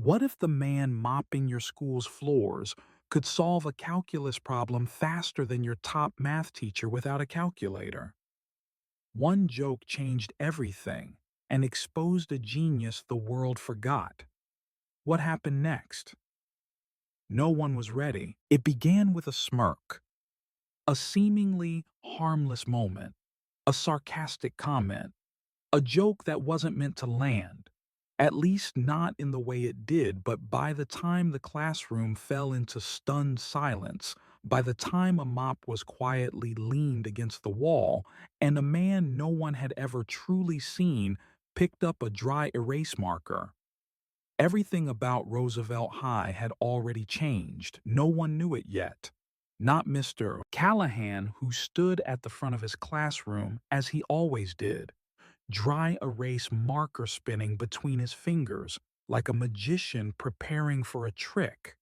What if the man mopping your school's floors could solve a calculus problem faster than your top math teacher without a calculator? One joke changed everything and exposed a genius the world forgot. What happened next? No one was ready. It began with a smirk, a seemingly harmless moment, a sarcastic comment, a joke that wasn't meant to land, at least not in the way it did. But by the time the classroom fell into stunned silence, by the time a mop was quietly leaned against the wall, and a man no one had ever truly seen picked up a dry erase marker, everything about Roosevelt High had already changed. No one knew it yet. Not Mr. Callahan, who stood at the front of his classroom as he always did, dry erase marker spinning between his fingers like a magician preparing for a trick.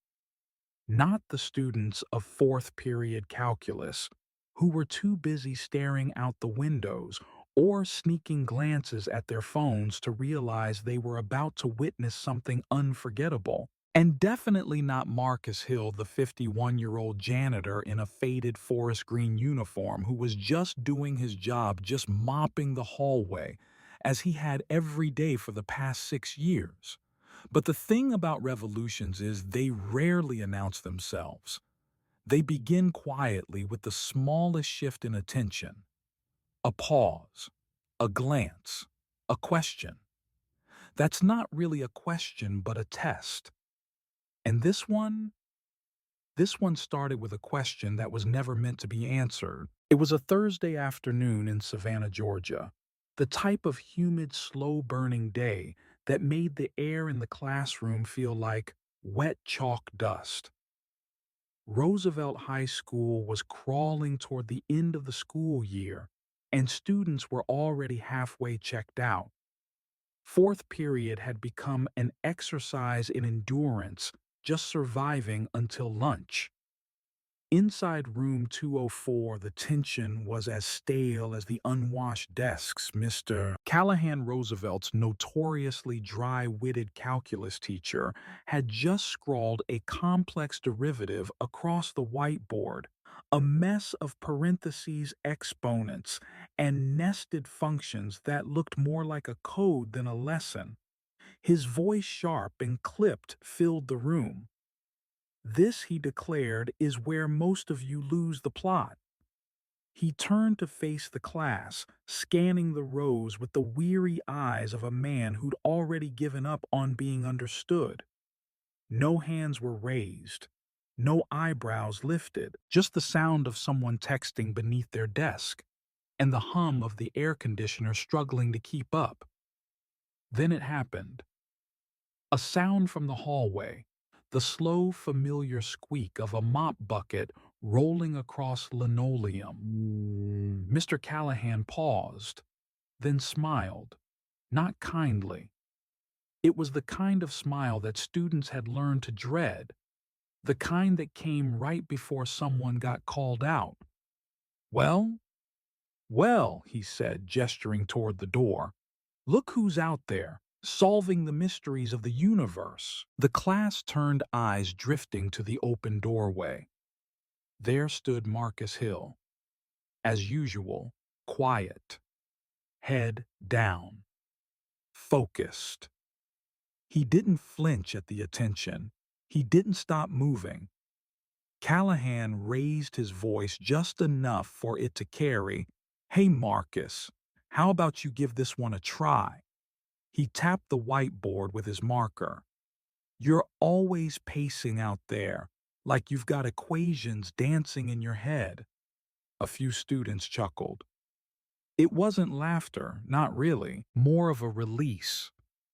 Not the students of fourth period calculus, who were too busy staring out the windows or sneaking glances at their phones to realize they were about to witness something unforgettable. And definitely not Marcus Hill, the 51-year-old janitor in a faded forest green uniform who was just doing his job, just mopping the hallway, as he had every day for the past 6 years. But the thing about revolutions is they rarely announce themselves. They begin quietly with the smallest shift in attention. A pause, a glance, a question. That's not really a question but a test. And this one started with a question that was never meant to be answered. It was a Thursday afternoon in Savannah, Georgia, the type of humid, slow-burning day that made the air in the classroom feel like wet chalk dust. Roosevelt High School was crawling toward the end of the school year, and students were already halfway checked out. Fourth period had become an exercise in endurance, just surviving until lunch. Inside room 204, the tension was as stale as the unwashed desks. Mr. Callahan, Roosevelt's notoriously dry-witted calculus teacher, had just scrawled a complex derivative across the whiteboard, a mess of parentheses, exponents, and nested functions that looked more like a code than a lesson. His voice, sharp and clipped, filled the room. "This," he declared, "is where most of you lose the plot." He turned to face the class, scanning the rows with the weary eyes of a man who'd already given up on being understood. No hands were raised, no eyebrows lifted, just the sound of someone texting beneath their desk, and the hum of the air conditioner struggling to keep up. Then it happened. A sound from the hallway, the slow, familiar squeak of a mop bucket rolling across linoleum. Mr. Callahan paused, then smiled, not kindly. It was the kind of smile that students had learned to dread, the kind that came right before someone got called out. "Well, well," he said, gesturing toward the door. "Look who's out there, solving the mysteries of the universe." The class turned, eyes drifting to the open doorway. There stood Marcus Hill, as usual, quiet, head down, focused. He didn't flinch at the attention. He didn't stop moving. Callahan raised his voice just enough for it to carry. "Hey, Marcus, how about you give this one a try?" He tapped the whiteboard with his marker. "You're always pacing out there, like you've got equations dancing in your head." A few students chuckled. It wasn't laughter, not really, more of a release,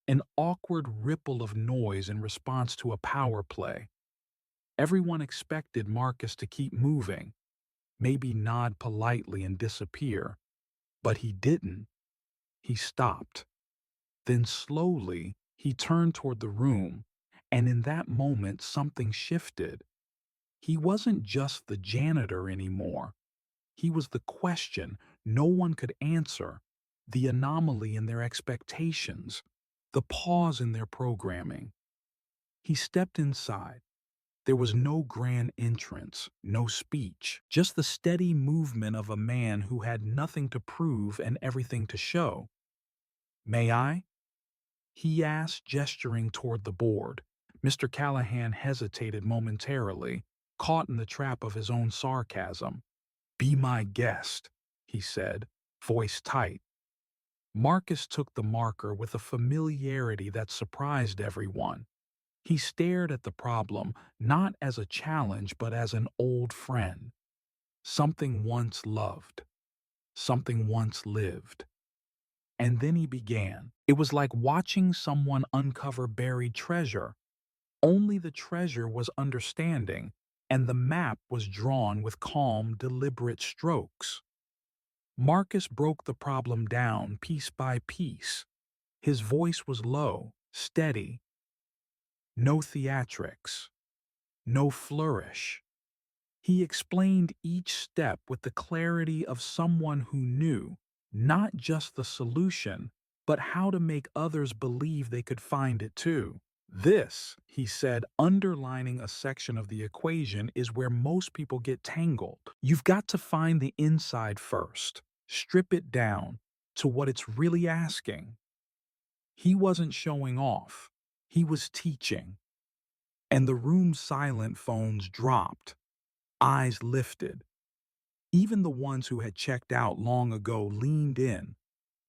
an awkward ripple of noise in response to a power play. Everyone expected Marcus to keep moving, maybe nod politely and disappear, but he didn't. He stopped. Then slowly, he turned toward the room, and in that moment something shifted. He wasn't just the janitor anymore. He was the question no one could answer, the anomaly in their expectations, the pause in their programming. He stepped inside. There was no grand entrance, no speech, just the steady movement of a man who had nothing to prove and everything to show. "May I?" he asked, gesturing toward the board. Mr. Callahan hesitated momentarily, caught in the trap of his own sarcasm. "Be my guest," he said, voice tight. Marcus took the marker with a familiarity that surprised everyone. He stared at the problem not as a challenge but as an old friend. Something once loved, something once lived. And then he began. It was like watching someone uncover buried treasure. Only the treasure was understanding, and the map was drawn with calm, deliberate strokes. Marcus broke the problem down piece by piece. His voice was low, steady. No theatrics, no flourish. He explained each step with the clarity of someone who knew not just the solution, but how to make others believe they could find it too. "This," he said, underlining a section of the equation, "is where most people get tangled. You've got to find the inside first, strip it down to what it's really asking." He wasn't showing off. He was teaching. And the room's silent phones dropped, eyes lifted. Even the ones who had checked out long ago leaned in,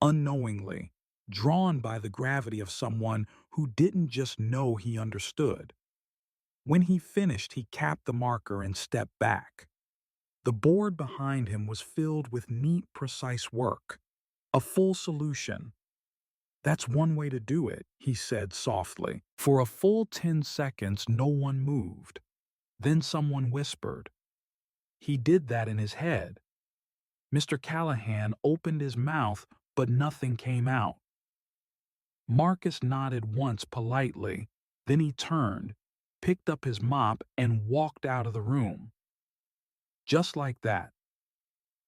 unknowingly, drawn by the gravity of someone who didn't just know he understood. When he finished, he capped the marker and stepped back. The board behind him was filled with neat, precise work, a full solution. "That's one way to do it," he said softly. For a full 10 seconds, no one moved. Then someone whispered. He did that in his head. Mr. Callahan opened his mouth, but nothing came out. Marcus nodded once politely, then he turned, picked up his mop, and walked out of the room. Just like that.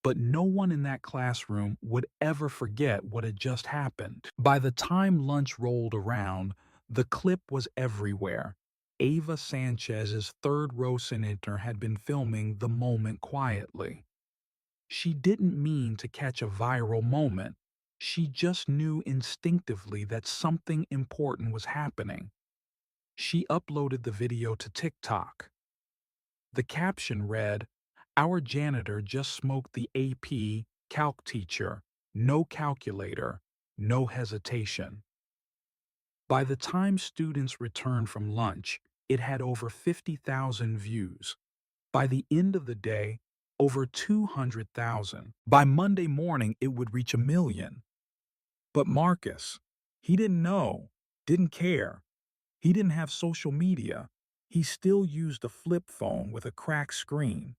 But no one in that classroom would ever forget what had just happened. By the time lunch rolled around, the clip was everywhere. Ava Sanchez's third-row senator had been filming the moment quietly. She didn't mean to catch a viral moment. She just knew instinctively that something important was happening. She uploaded the video to TikTok. The caption read, "Our janitor just smoked the AP calc teacher. No calculator, no hesitation." By the time students returned from lunch, it had over 50,000 views. By the end of the day, over 200,000. By Monday morning, it would reach 1 million. But Marcus, he didn't know, didn't care. He didn't have social media. He still used a flip phone with a cracked screen.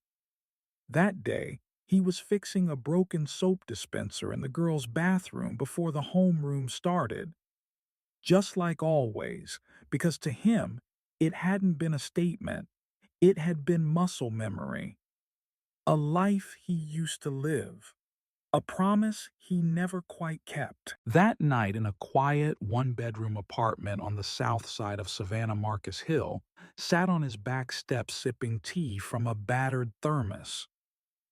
That day, he was fixing a broken soap dispenser in the girls' bathroom before the homeroom started. Just like always, because to him, it hadn't been a statement. It had been muscle memory. A life he used to live. A promise he never quite kept. That night in a quiet one-bedroom apartment on the south side of Savannah, Marcus Hill sat on his back steps sipping tea from a battered thermos.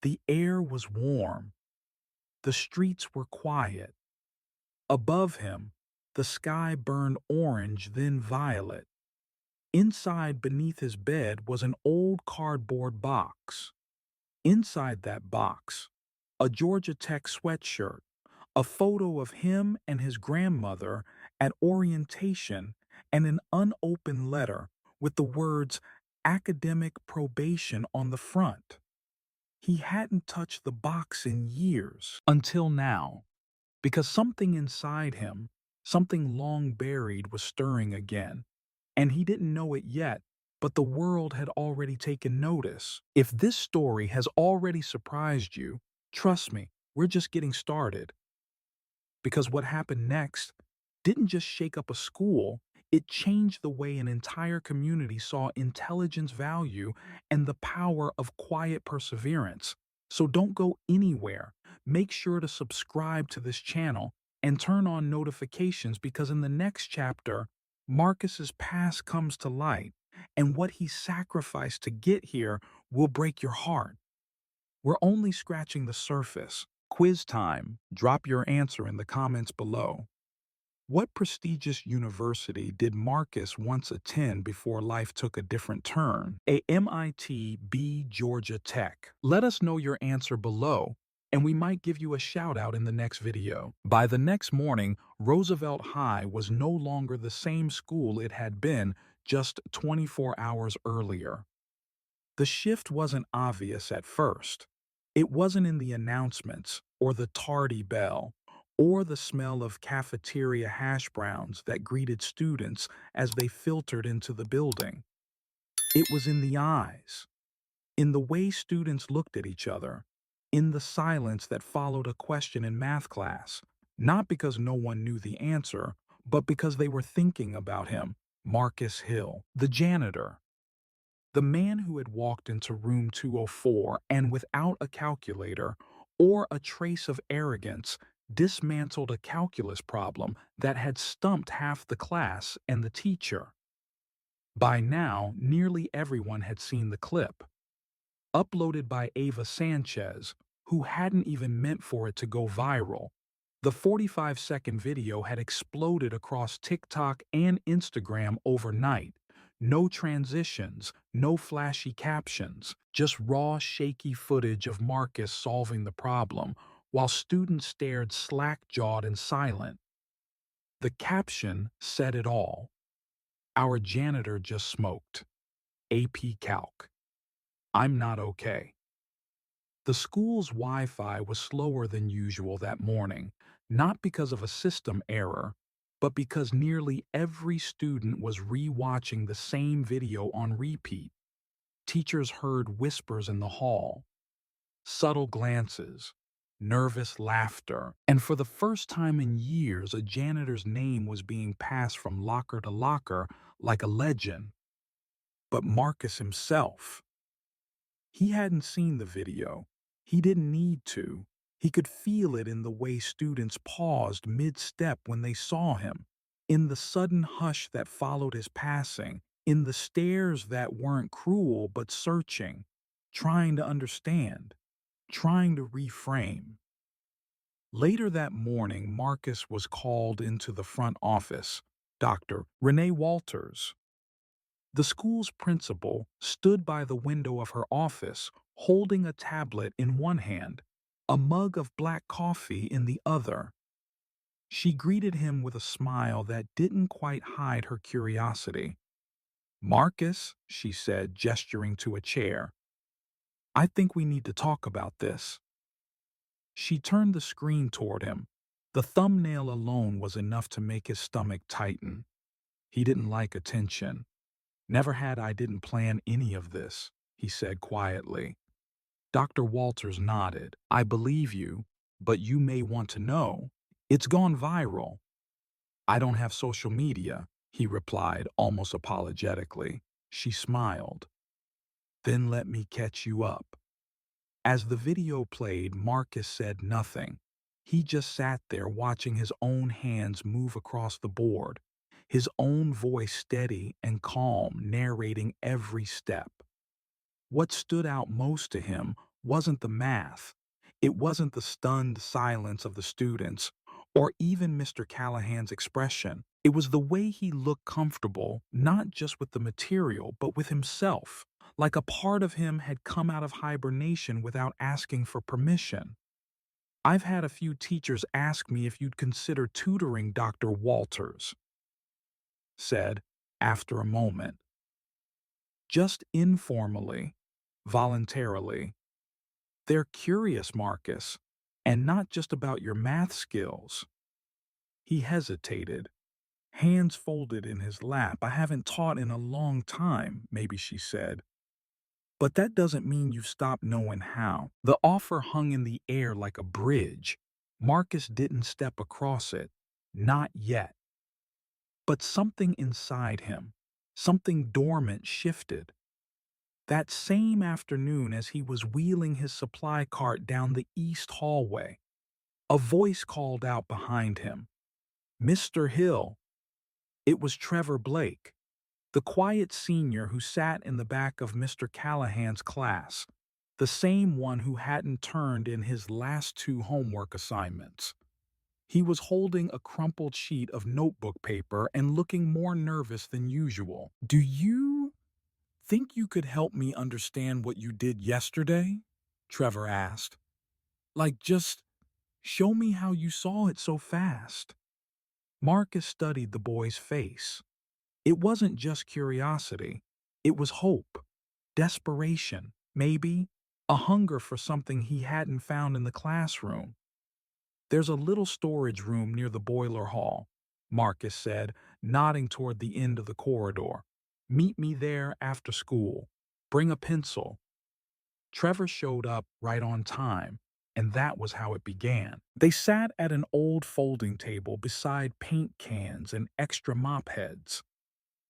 The air was warm. The streets were quiet. Above him, the sky burned orange, then violet. Inside, beneath his bed, was an old cardboard box. Inside that box, a Georgia Tech sweatshirt, a photo of him and his grandmother at orientation, and an unopened letter with the words "academic probation" on the front. He hadn't touched the box in years. Until now. Because something inside him, something long buried, was stirring again. And he didn't know it yet, but the world had already taken notice. If this story has already surprised you, trust me, we're just getting started. Because what happened next didn't just shake up a school, it changed the way an entire community saw intelligence value and the power of quiet perseverance. So don't go anywhere. Make sure to subscribe to this channel and turn on notifications because in the next chapter, Marcus's past comes to light, and what he sacrificed to get here will break your heart. We're only scratching the surface. Quiz time. Drop your answer in the comments below. What prestigious university did Marcus once attend before life took a different turn? A MIT, B, Georgia Tech. Let us know your answer below, and we might give you a shout out in the next video. By the next morning, Roosevelt High was no longer the same school it had been just 24 hours earlier. The shift wasn't obvious at first. It wasn't in the announcements, or the tardy bell, or the smell of cafeteria hash browns that greeted students as they filtered into the building. It was in the eyes, in the way students looked at each other, in the silence that followed a question in math class, not because no one knew the answer, but because they were thinking about him, Marcus Hill, the janitor. The man who had walked into room 204 and without a calculator or a trace of arrogance dismantled a calculus problem that had stumped half the class and the teacher. By now, nearly everyone had seen the clip, uploaded by Ava Sanchez, who hadn't even meant for it to go viral. The 45-second video had exploded across TikTok and Instagram overnight. No transitions, no flashy captions, just raw, shaky footage of Marcus solving the problem, while students stared slack-jawed and silent. The caption said it all. Our janitor just smoked. AP Calc. I'm not okay. The school's Wi-Fi was slower than usual that morning, not because of a system error, but because nearly every student was re-watching the same video on repeat. Teachers heard whispers in the hall, subtle glances, nervous laughter, and for the first time in years, a janitor's name was being passed from locker to locker like a legend. But Marcus himself, he hadn't seen the video. He didn't need to. He could feel it in the way students paused mid-step when they saw him, in the sudden hush that followed his passing, in the stares that weren't cruel but searching, trying to understand, trying to reframe. Later that morning, Marcus was called into the front office. Dr. Renee Walters, the school's principal, stood by the window of her office, holding a tablet in one hand, a mug of black coffee in the other. She greeted him with a smile that didn't quite hide her curiosity. Marcus, she said, gesturing to a chair, I think we need to talk about this. She turned the screen toward him. The thumbnail alone was enough to make his stomach tighten. He didn't like attention. Never had. I didn't plan any of this, he said quietly. Dr. Walters nodded. I believe you, but you may want to know. It's gone viral. I don't have social media, he replied almost apologetically. She smiled. Then let me catch you up. As the video played, Marcus said nothing. He just sat there watching his own hands move across the board, his own voice steady and calm, narrating every step. What stood out most to him wasn't the math. It wasn't the stunned silence of the students, or even Mr. Callahan's expression. It was the way he looked comfortable, not just with the material, but with himself, like a part of him had come out of hibernation without asking for permission. I've had a few teachers ask me if you'd consider tutoring, Dr. Walters said after a moment. Just informally, voluntarily. They're curious, Marcus, and not just about your math skills. He hesitated, hands folded in his lap. I haven't taught in a long time, maybe she said. But that doesn't mean you've stopped knowing how. The offer hung in the air like a bridge. Marcus didn't step across it. Not yet. But something inside him, something dormant, shifted. That same afternoon, as he was wheeling his supply cart down the east hallway, a voice called out behind him, Mr. Hill. It was Trevor Blake, the quiet senior who sat in the back of Mr. Callahan's class, the same one who hadn't turned in his last two homework assignments. He was holding a crumpled sheet of notebook paper and looking more nervous than usual. "Do you think you could help me understand what you did yesterday?" Trevor asked. "Like, just show me how you saw it so fast." Marcus studied the boy's face. It wasn't just curiosity. It was hope, desperation, maybe a hunger for something he hadn't found in the classroom. "There's a little storage room near the boiler hall," Marcus said, nodding toward the end of the corridor. "Meet me there after school. Bring a pencil." Trevor showed up right on time, and that was how it began. They sat at an old folding table beside paint cans and extra mop heads.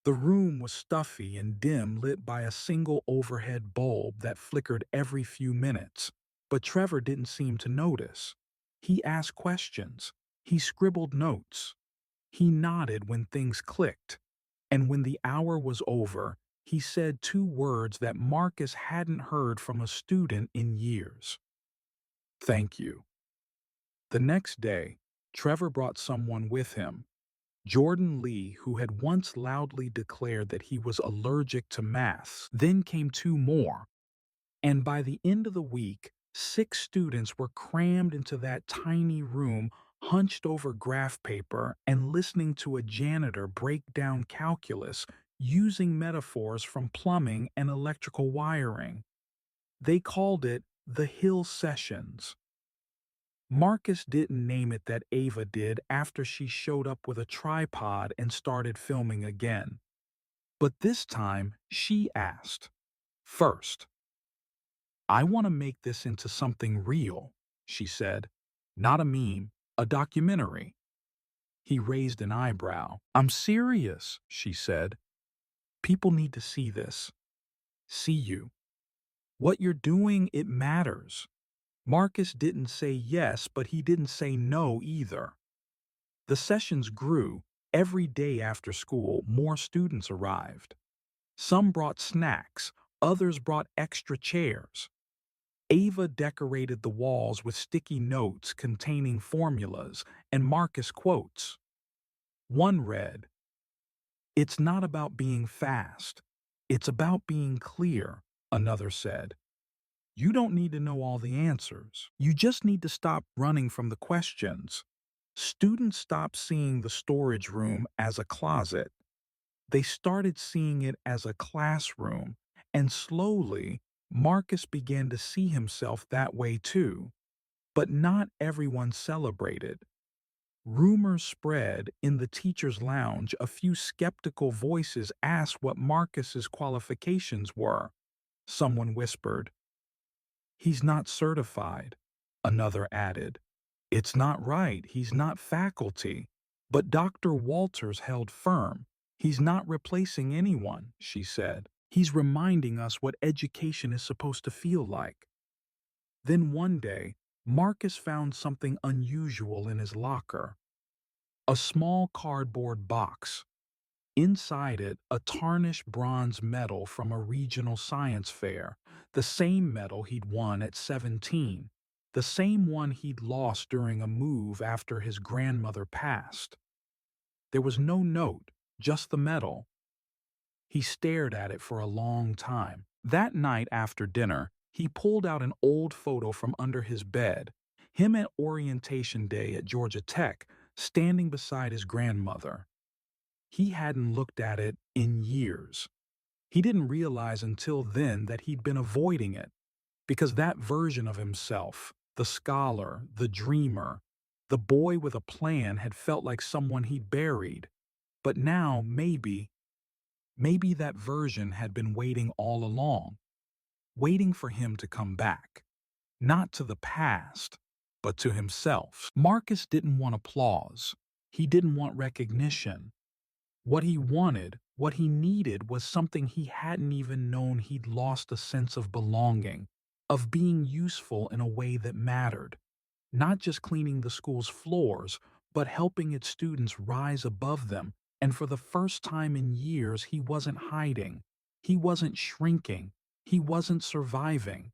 The room was stuffy and dim, lit by a single overhead bulb that flickered every few minutes. But Trevor didn't seem to notice. He asked questions. He scribbled notes. He nodded when things clicked. And when the hour was over, he said two words that Marcus hadn't heard from a student in years. "Thank you." The next day, Trevor brought someone with him. Jordan Lee, who had once loudly declared that he was allergic to maths, then came two more. And by the end of the week, 6 students were crammed into that tiny room, hunched over graph paper and listening to a janitor break down calculus using metaphors from plumbing and electrical wiring. They called it the Hill Sessions. Marcus didn't name it that Ava did after she showed up with a tripod and started filming again. But this time, she asked, "First, I want to make this into something real," she said. "Not a meme, a documentary." He raised an eyebrow. "I'm serious," she said. "People need to see this. See you. What you're doing, it matters." Marcus didn't say yes, but he didn't say no either. The sessions grew. Every day after school, more students arrived. Some brought snacks, others brought extra chairs. Ava decorated the walls with sticky notes containing formulas and Marcus quotes. One read, "It's not about being fast. It's about being clear," another said. "You don't need to know all the answers. You just need to stop running from the questions." Students stopped seeing the storage room as a closet. They started seeing it as a classroom, and slowly, Marcus began to see himself that way too. But not everyone celebrated. Rumors spread in the teacher's lounge. A few skeptical voices asked what Marcus's qualifications were. Someone whispered, "He's not certified." Another added, "It's not right, he's not faculty." But Dr. Walters held firm. "He's not replacing anyone," she said. "He's reminding us what education is supposed to feel like." Then one day, Marcus found something unusual in his locker. A small cardboard box. Inside it, a tarnished bronze medal from a regional science fair, the same medal he'd won at 17, the same one he'd lost during a move after his grandmother passed. There was no note, just the medal. He stared at it for a long time. That night after dinner, he pulled out an old photo from under his bed, him at orientation day at Georgia Tech, standing beside his grandmother. He hadn't looked at it in years. He didn't realize until then that he'd been avoiding it, because that version of himself, the scholar, the dreamer, the boy with a plan, had felt like someone he'd buried. But now, maybe that version had been waiting all along, waiting for him to come back. Not to the past, but to himself. Marcus didn't want applause. He didn't want recognition. What he wanted, what he needed, was something he hadn't even known. He'd lost a sense of belonging, of being useful in a way that mattered. Not just cleaning the school's floors, but helping its students rise above them And for the first time in years, he wasn't hiding. He wasn't shrinking. He wasn't surviving.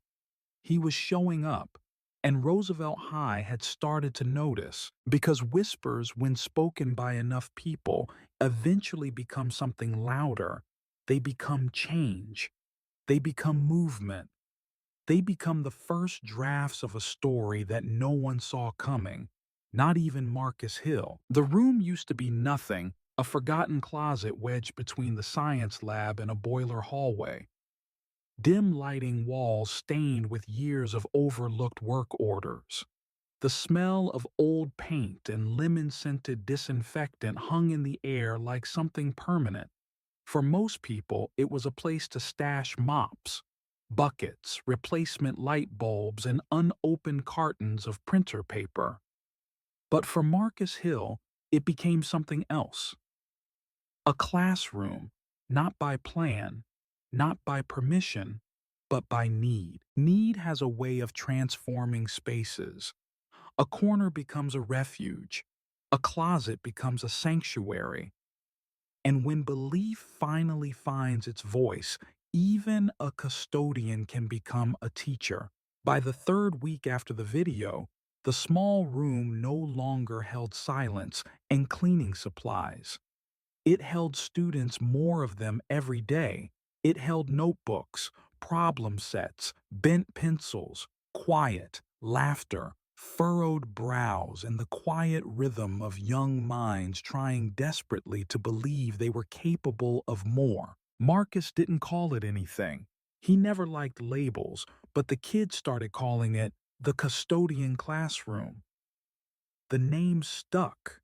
He was showing up. And Roosevelt High had started to notice, because whispers, when spoken by enough people, eventually become something louder. They become change. They become movement. They become the first drafts of a story that no one saw coming, not even Marcus Hill. The room used to be nothing, a forgotten closet wedged between the science lab and a boiler hallway. Dim lighting walls stained with years of overlooked work orders. The smell of old paint and lemon-scented disinfectant hung in the air like something permanent. For most people, it was a place to stash mops, buckets, replacement light bulbs, and unopened cartons of printer paper. But for Marcus Hill, it became something else. A classroom, not by plan, not by permission, but by need. Need has a way of transforming spaces. A corner becomes a refuge. A closet becomes a sanctuary. And when belief finally finds its voice, even a custodian can become a teacher. By the third week after the video, the small room no longer held silence and cleaning supplies. It held students, more of them every day. It held notebooks, problem sets, bent pencils, quiet, laughter, furrowed brows, and the quiet rhythm of young minds trying desperately to believe they were capable of more. Marcus didn't call it anything. He never liked labels, but the kids started calling it the custodian classroom. The name stuck.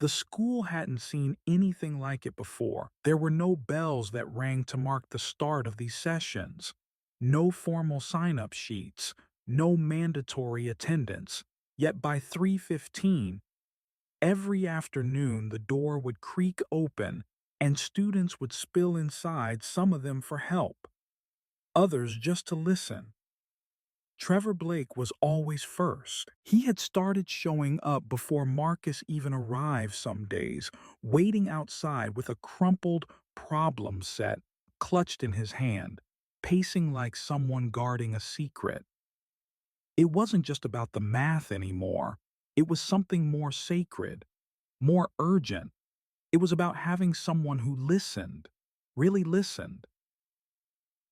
The school hadn't seen anything like it before. There were no bells that rang to mark the start of these sessions, no formal sign-up sheets, no mandatory attendance. Yet by 3:15, every afternoon the door would creak open and students would spill inside, some of them for help, others just to listen. Trevor Blake was always first. He had started showing up before Marcus even arrived some days, waiting outside with a crumpled problem set clutched in his hand, pacing like someone guarding a secret. It wasn't just about the math anymore. It was something more sacred, more urgent. It was about having someone who listened, really listened.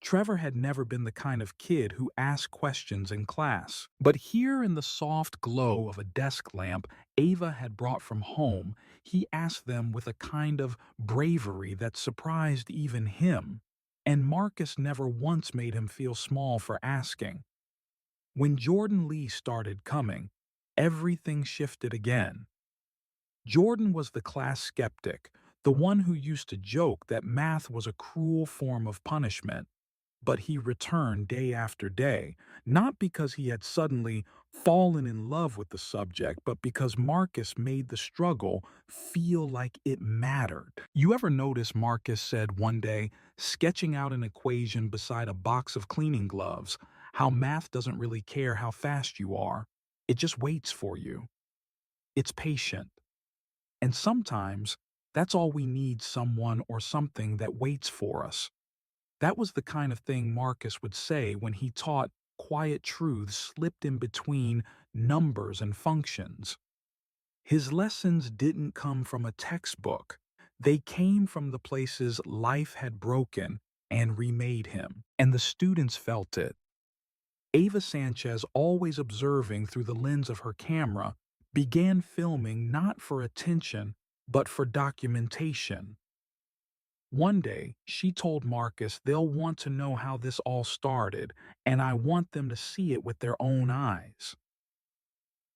Trevor had never been the kind of kid who asked questions in class. But here in the soft glow of a desk lamp Ava had brought from home, he asked them with a kind of bravery that surprised even him. And Marcus never once made him feel small for asking. When Jordan Lee started coming, everything shifted again. Jordan was the class skeptic, the one who used to joke that math was a cruel form of punishment. But he returned day after day, not because he had suddenly fallen in love with the subject, but because Marcus made the struggle feel like it mattered. You ever notice Marcus said one day, sketching out an equation beside a box of cleaning gloves, how math doesn't really care how fast you are. It just waits for you. It's patient. And sometimes, that's all we need, someone or something that waits for us. That was the kind of thing Marcus would say when he taught quiet truths slipped in between numbers and functions. His lessons didn't come from a textbook. They came from the places life had broken and remade him. And the students felt it. Ava Sanchez, always observing through the lens of her camera, began filming not for attention, but for documentation. One day, she told Marcus they'll want to know how this all started, and I want them to see it with their own eyes.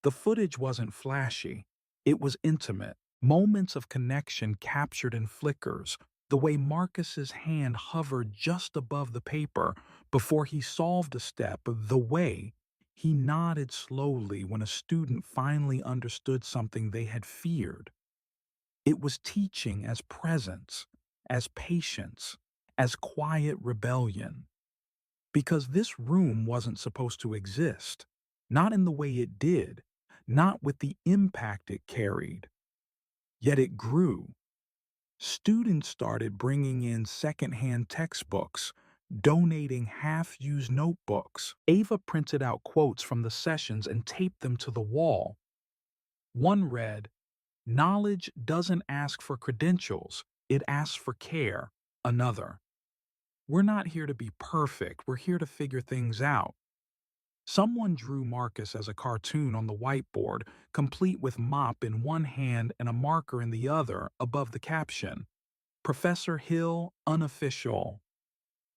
The footage wasn't flashy. It was intimate. Moments of connection captured in flickers, the way Marcus's hand hovered just above the paper before he solved a step, the way he nodded slowly when a student finally understood something they had feared. It was teaching as presence, as patience, as quiet rebellion. Because this room wasn't supposed to exist, not in the way it did, not with the impact it carried. Yet it grew. Students started bringing in secondhand textbooks, donating half-used notebooks. Ava printed out quotes from the sessions and taped them to the wall. One read, "Knowledge doesn't ask for credentials, it asks for care." Another, "We're not here to be perfect, we're here to figure things out." Someone drew Marcus as a cartoon on the whiteboard, complete with mop in one hand and a marker in the other above the caption, "Professor Hill, unofficial."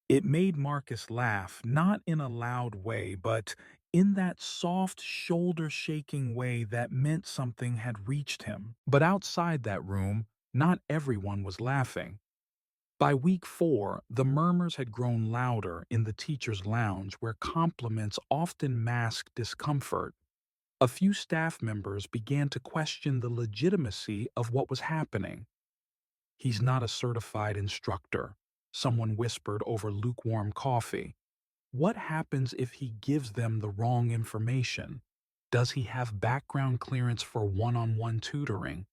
It made Marcus laugh, not in a loud way, but in that soft, shoulder-shaking way that meant something had reached him. But outside that room, not everyone was laughing. By week 4, the murmurs had grown louder in the teacher's lounge where compliments often masked discomfort. A few staff members began to question the legitimacy of what was happening. "He's not a certified instructor," someone whispered over lukewarm coffee. "What happens if he gives them the wrong information? Does he have background clearance for one-on-one tutoring?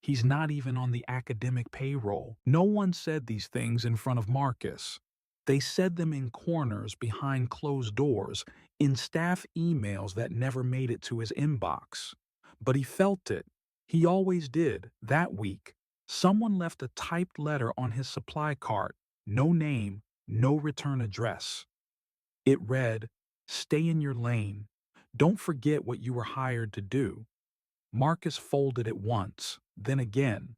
He's not even on the academic payroll." No one said these things in front of Marcus. They said them in corners behind closed doors, in staff emails that never made it to his inbox. But he felt it. He always did, that week. Someone left a typed letter on his supply cart, no name, no return address. It read, "Stay in your lane. Don't forget what you were hired to do." Marcus folded it once, then again.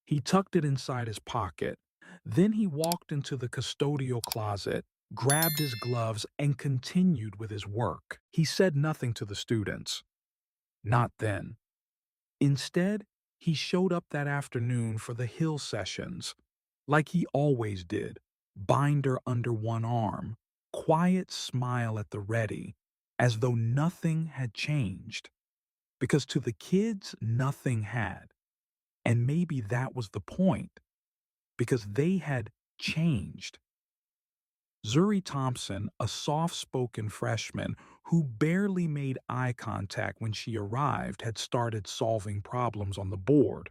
He tucked it inside his pocket. Then he walked into the custodial closet, grabbed his gloves, and continued with his work. He said nothing to the students. Not then. Instead, he showed up that afternoon for the Hill sessions, like he always did, binder under one arm, quiet smile at the ready, as though nothing had changed. Because to the kids, nothing had. And maybe that was the point, because they had changed. Zuri Thompson, a soft-spoken freshman who barely made eye contact when she arrived, had started solving problems on the board.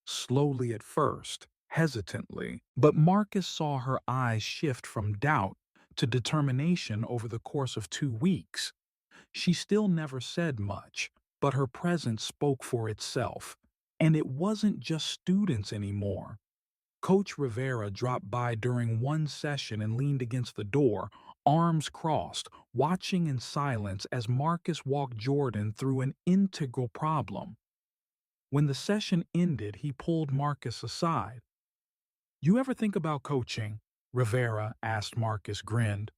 Slowly at first, hesitantly, but Marcus saw her eyes shift from doubt to determination over the course of 2 weeks. She still never said much, but her presence spoke for itself. And it wasn't just students anymore. Coach Rivera dropped by during one session and leaned against the door, arms crossed, watching in silence as Marcus walked Jordan through an integral problem. When the session ended, he pulled Marcus aside. "You ever think about coaching?" Rivera asked. Marcus grinned.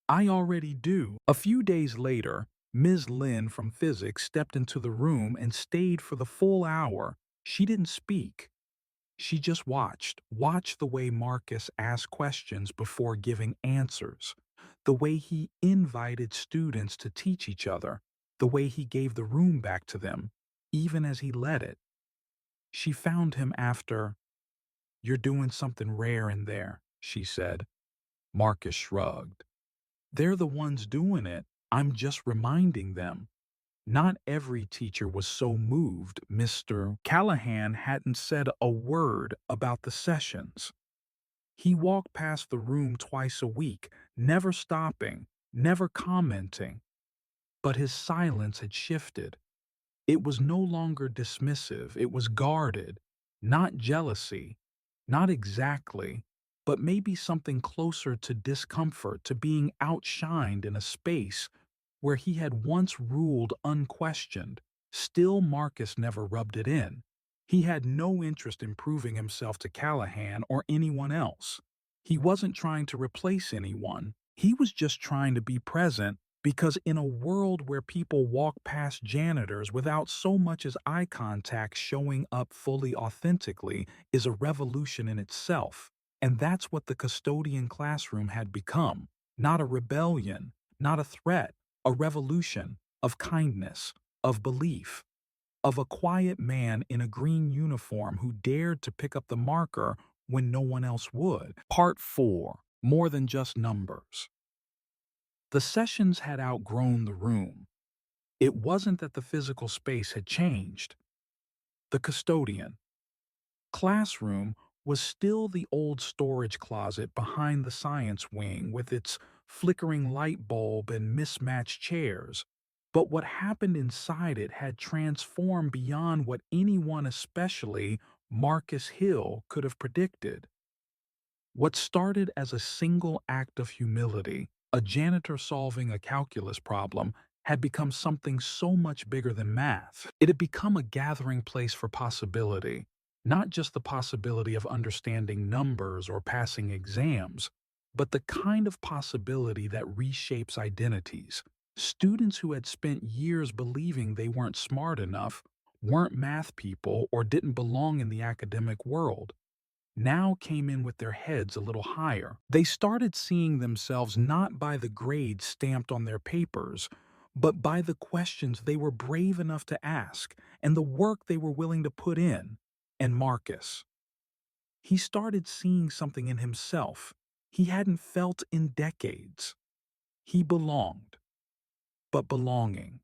"I already do." A few days later, Ms. Lynn from physics stepped into the room and stayed for the full hour. She didn't speak. She just watched the way Marcus asked questions before giving answers, the way he invited students to teach each other, the way he gave the room back to them, even as he let it. She found him after. "You're doing something rare in there," she said. Marcus shrugged. "They're the ones doing it. I'm just reminding them." Not every teacher was so moved. Mr. Callahan hadn't said a word about the sessions. He walked past the room twice a week, never stopping, never commenting. But his silence had shifted. It was no longer dismissive, it was guarded. Not jealousy, not exactly, but maybe something closer to discomfort, to being outshined in a space where he had once ruled unquestioned. Still, Marcus never rubbed it in. He had no interest in proving himself to Callahan or anyone else. He wasn't trying to replace anyone. He was just trying to be present, because in a world where people walk past janitors without so much as eye contact, showing up fully authentically is a revolution in itself. And that's what the custodian classroom had become. Not a rebellion, not a threat, a revolution of kindness, of belief, of a quiet man in a green uniform who dared to pick up the marker when no one else would. Part 4. More than just numbers. The sessions had outgrown the room. It wasn't that the physical space had changed. The custodian classroom was still the old storage closet behind the science wing with its flickering light bulb and mismatched chairs. But what happened inside it had transformed beyond what anyone, especially Marcus Hill, could have predicted. What started as a single act of humility, a janitor solving a calculus problem, had become something so much bigger than math. It had become a gathering place for possibility, not just the possibility of understanding numbers or passing exams, but the kind of possibility that reshapes identities. Students who had spent years believing they weren't smart enough, weren't math people, or didn't belong in the academic world now came in with their heads a little higher. They started seeing themselves not by the grades stamped on their papers, but by the questions they were brave enough to ask and the work they were willing to put in. And Marcus, he started seeing something in himself he hadn't felt in decades. He belonged, but belonging,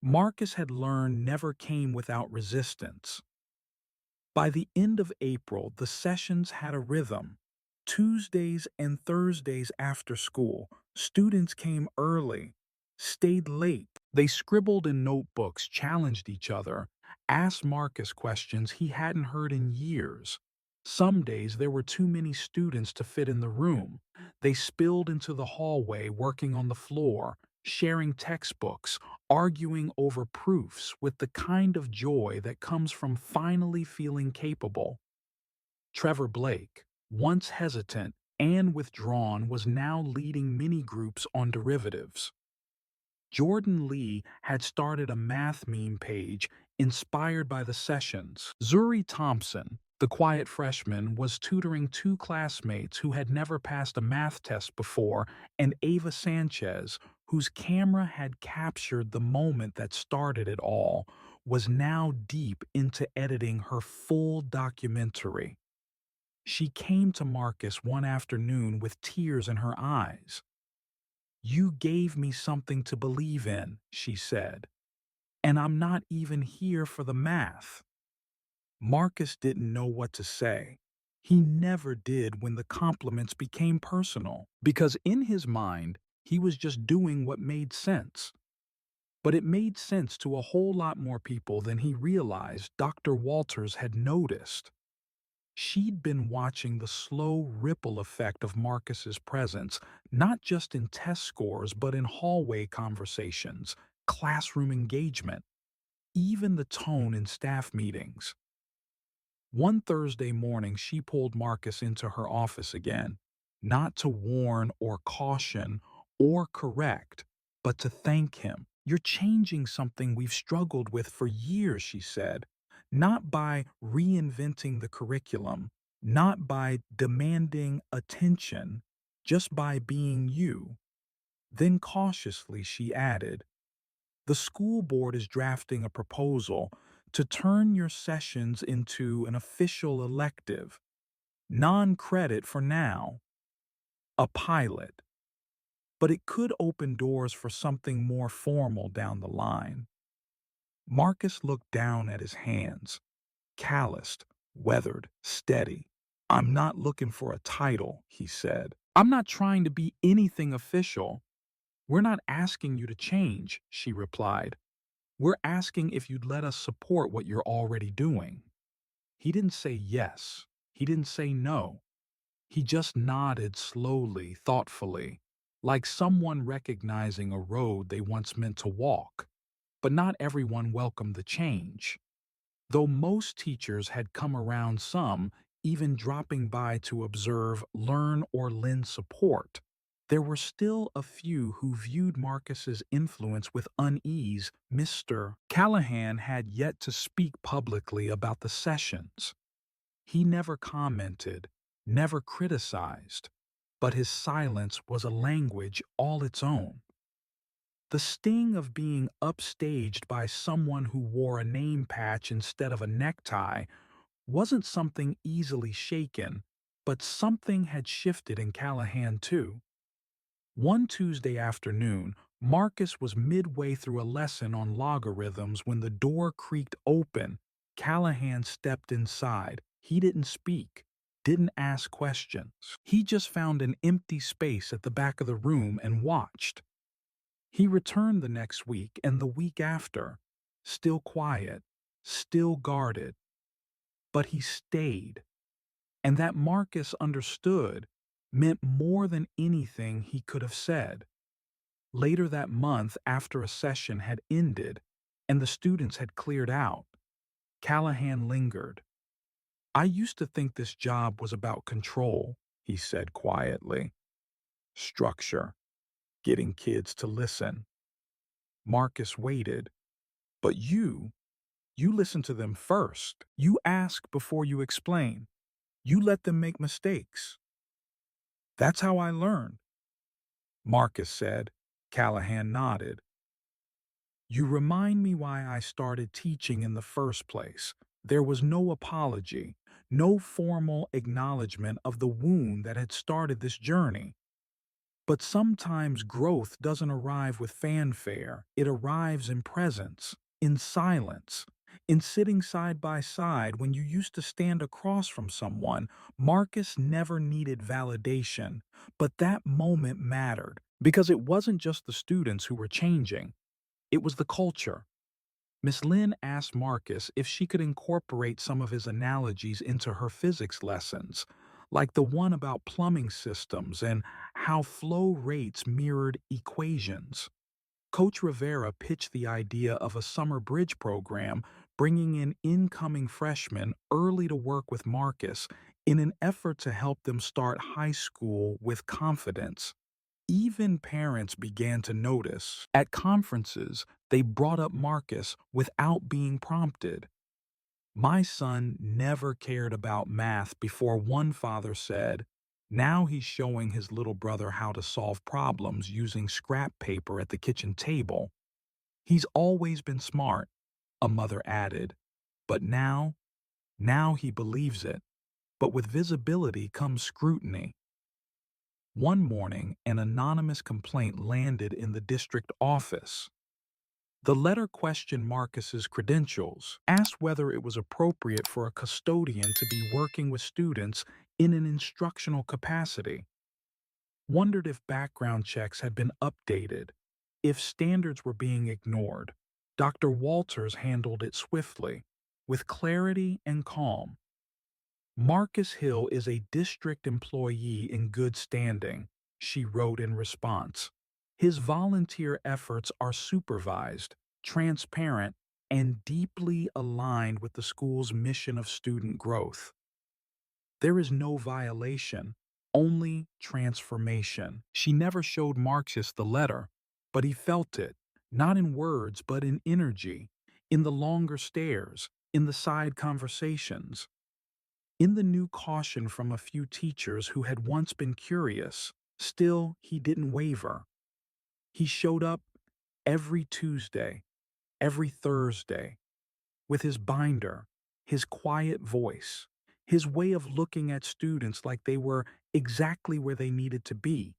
Marcus had learned, never came without resistance. By the end of April, the sessions had a rhythm. Tuesdays and Thursdays after school, students came early, stayed late. They scribbled in notebooks, challenged each other, asked Marcus questions he hadn't heard in years. Some days there were too many students to fit in the room. They spilled into the hallway, working on the floor, sharing textbooks, arguing over proofs with the kind of joy that comes from finally feeling capable. Trevor Blake, once hesitant and withdrawn, was now leading mini groups on derivatives. Jordan Lee had started a math meme page inspired by the sessions. Zuri Thompson, the quiet freshman, was tutoring two classmates who had never passed a math test before, and Ava Sanchez, whose camera had captured the moment that started it all, was now deep into editing her full documentary. She came to Marcus one afternoon with tears in her eyes. "You gave me something to believe in," she said, "and I'm not even here for the math." Marcus didn't know what to say. He never did when the compliments became personal, because in his mind, he was just doing what made sense. But it made sense to a whole lot more people than he realized. Dr. Walters had noticed. She'd been watching the slow ripple effect of Marcus's presence, not just in test scores, but in hallway conversations, classroom engagement, even the tone in staff meetings. One Thursday morning, she pulled Marcus into her office again, not to warn or caution or correct, but to thank him. "You're changing something we've struggled with for years," she said, "not by reinventing the curriculum, not by demanding attention, just by being you." Then cautiously she added, "The school board is drafting a proposal to turn your sessions into an official elective, non-credit for now, a pilot, but it could open doors for something more formal down the line." Marcus looked down at his hands, calloused, weathered, steady. "I'm not looking for a title," he said. "I'm not trying to be anything official." "We're not asking you to change," she replied. "We're asking if you'd let us support what you're already doing." He didn't say yes. He didn't say no. He just nodded slowly, thoughtfully, like someone recognizing a road they once meant to walk. But not everyone welcomed the change. Though most teachers had come around, some even dropping by to observe, learn, or lend support, there were still a few who viewed Marcus's influence with unease. Mr. Callahan had yet to speak publicly about the sessions. He never commented, never criticized, but his silence was a language all its own. The sting of being upstaged by someone who wore a name patch instead of a necktie wasn't something easily shaken, but something had shifted in Callahan too. One Tuesday afternoon, Marcus was midway through a lesson on logarithms when the door creaked open. Callahan stepped inside, He didn't speak, didn't ask questions. He just found an empty space at the back of the room and watched. He returned the next week and the week after, still quiet, still guarded, but he stayed. And that Marcus understood meant more than anything he could have said. Later that month, after a session had ended and the students had cleared out, Callahan lingered. "I used to think this job was about control," he said quietly. "Structure, getting kids to listen." Marcus waited. "But you listen to them first. You ask before you explain. You let them make mistakes." "That's how I learned," Marcus said. Callahan nodded. "You remind me why I started teaching in the first place. There was no apology, no formal acknowledgement of the wound that had started this journey. But sometimes growth doesn't arrive with fanfare. It arrives in presence, in silence, in sitting side by side. When you used to stand across from someone, Marcus never needed validation. But that moment mattered because it wasn't just the students who were changing, it was the culture. Miss Lynn asked Marcus if she could incorporate some of his analogies into her physics lessons, like the one about plumbing systems and how flow rates mirrored equations. Coach Rivera pitched the idea of a summer bridge program, bringing in incoming freshmen early to work with Marcus in an effort to help them start high school with confidence. Even parents began to notice. At conferences, they brought up Marcus without being prompted. "My son never cared about math," before one father said. "Now he's showing his little brother how to solve problems using scrap paper at the kitchen table." "He's always been smart," a mother added. "But now he believes it. But with visibility comes scrutiny." One morning, an anonymous complaint landed in the district office. The letter questioned Marcus's credentials, asked whether it was appropriate for a custodian to be working with students in an instructional capacity, wondered if background checks had been updated, if standards were being ignored. Dr. Walters handled it swiftly, with clarity and calm. "Marcus Hill is a district employee in good standing," she wrote in response. "His volunteer efforts are supervised, transparent, and deeply aligned with the school's mission of student growth. There is no violation, only transformation." She never showed Marcus the letter, but he felt it, not in words but in energy, in the longer stares, in the side conversations. In the new caution from a few teachers who had once been curious, still he didn't waver. He showed up every Tuesday, every Thursday, with his binder, his quiet voice, his way of looking at students like they were exactly where they needed to be.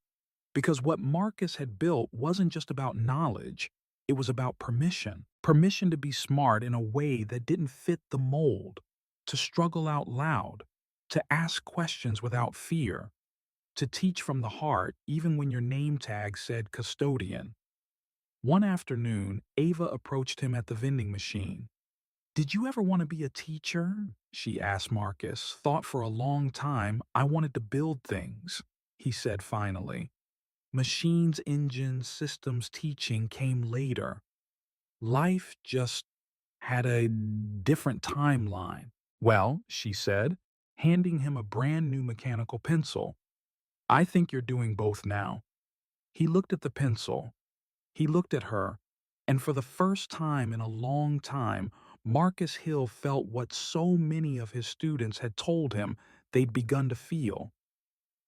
Because what Marcus had built wasn't just about knowledge, it was about permission. Permission to be smart in a way that didn't fit the mold, to struggle out loud, to ask questions without fear, to teach from the heart even when your name tag said custodian. One afternoon, Ava approached him at the vending machine. "Did you ever want to be a teacher?" she asked Marcus. "Thought for a long time I wanted to build things," he said finally. "Machines, engines, systems, teaching came later. Life just had a different timeline." "Well," she said, handing him a brand new mechanical pencil, "I think you're doing both now." He looked at the pencil. He looked at her, and for the first time in a long time, Marcus Hill felt what so many of his students had told him they'd begun to feel.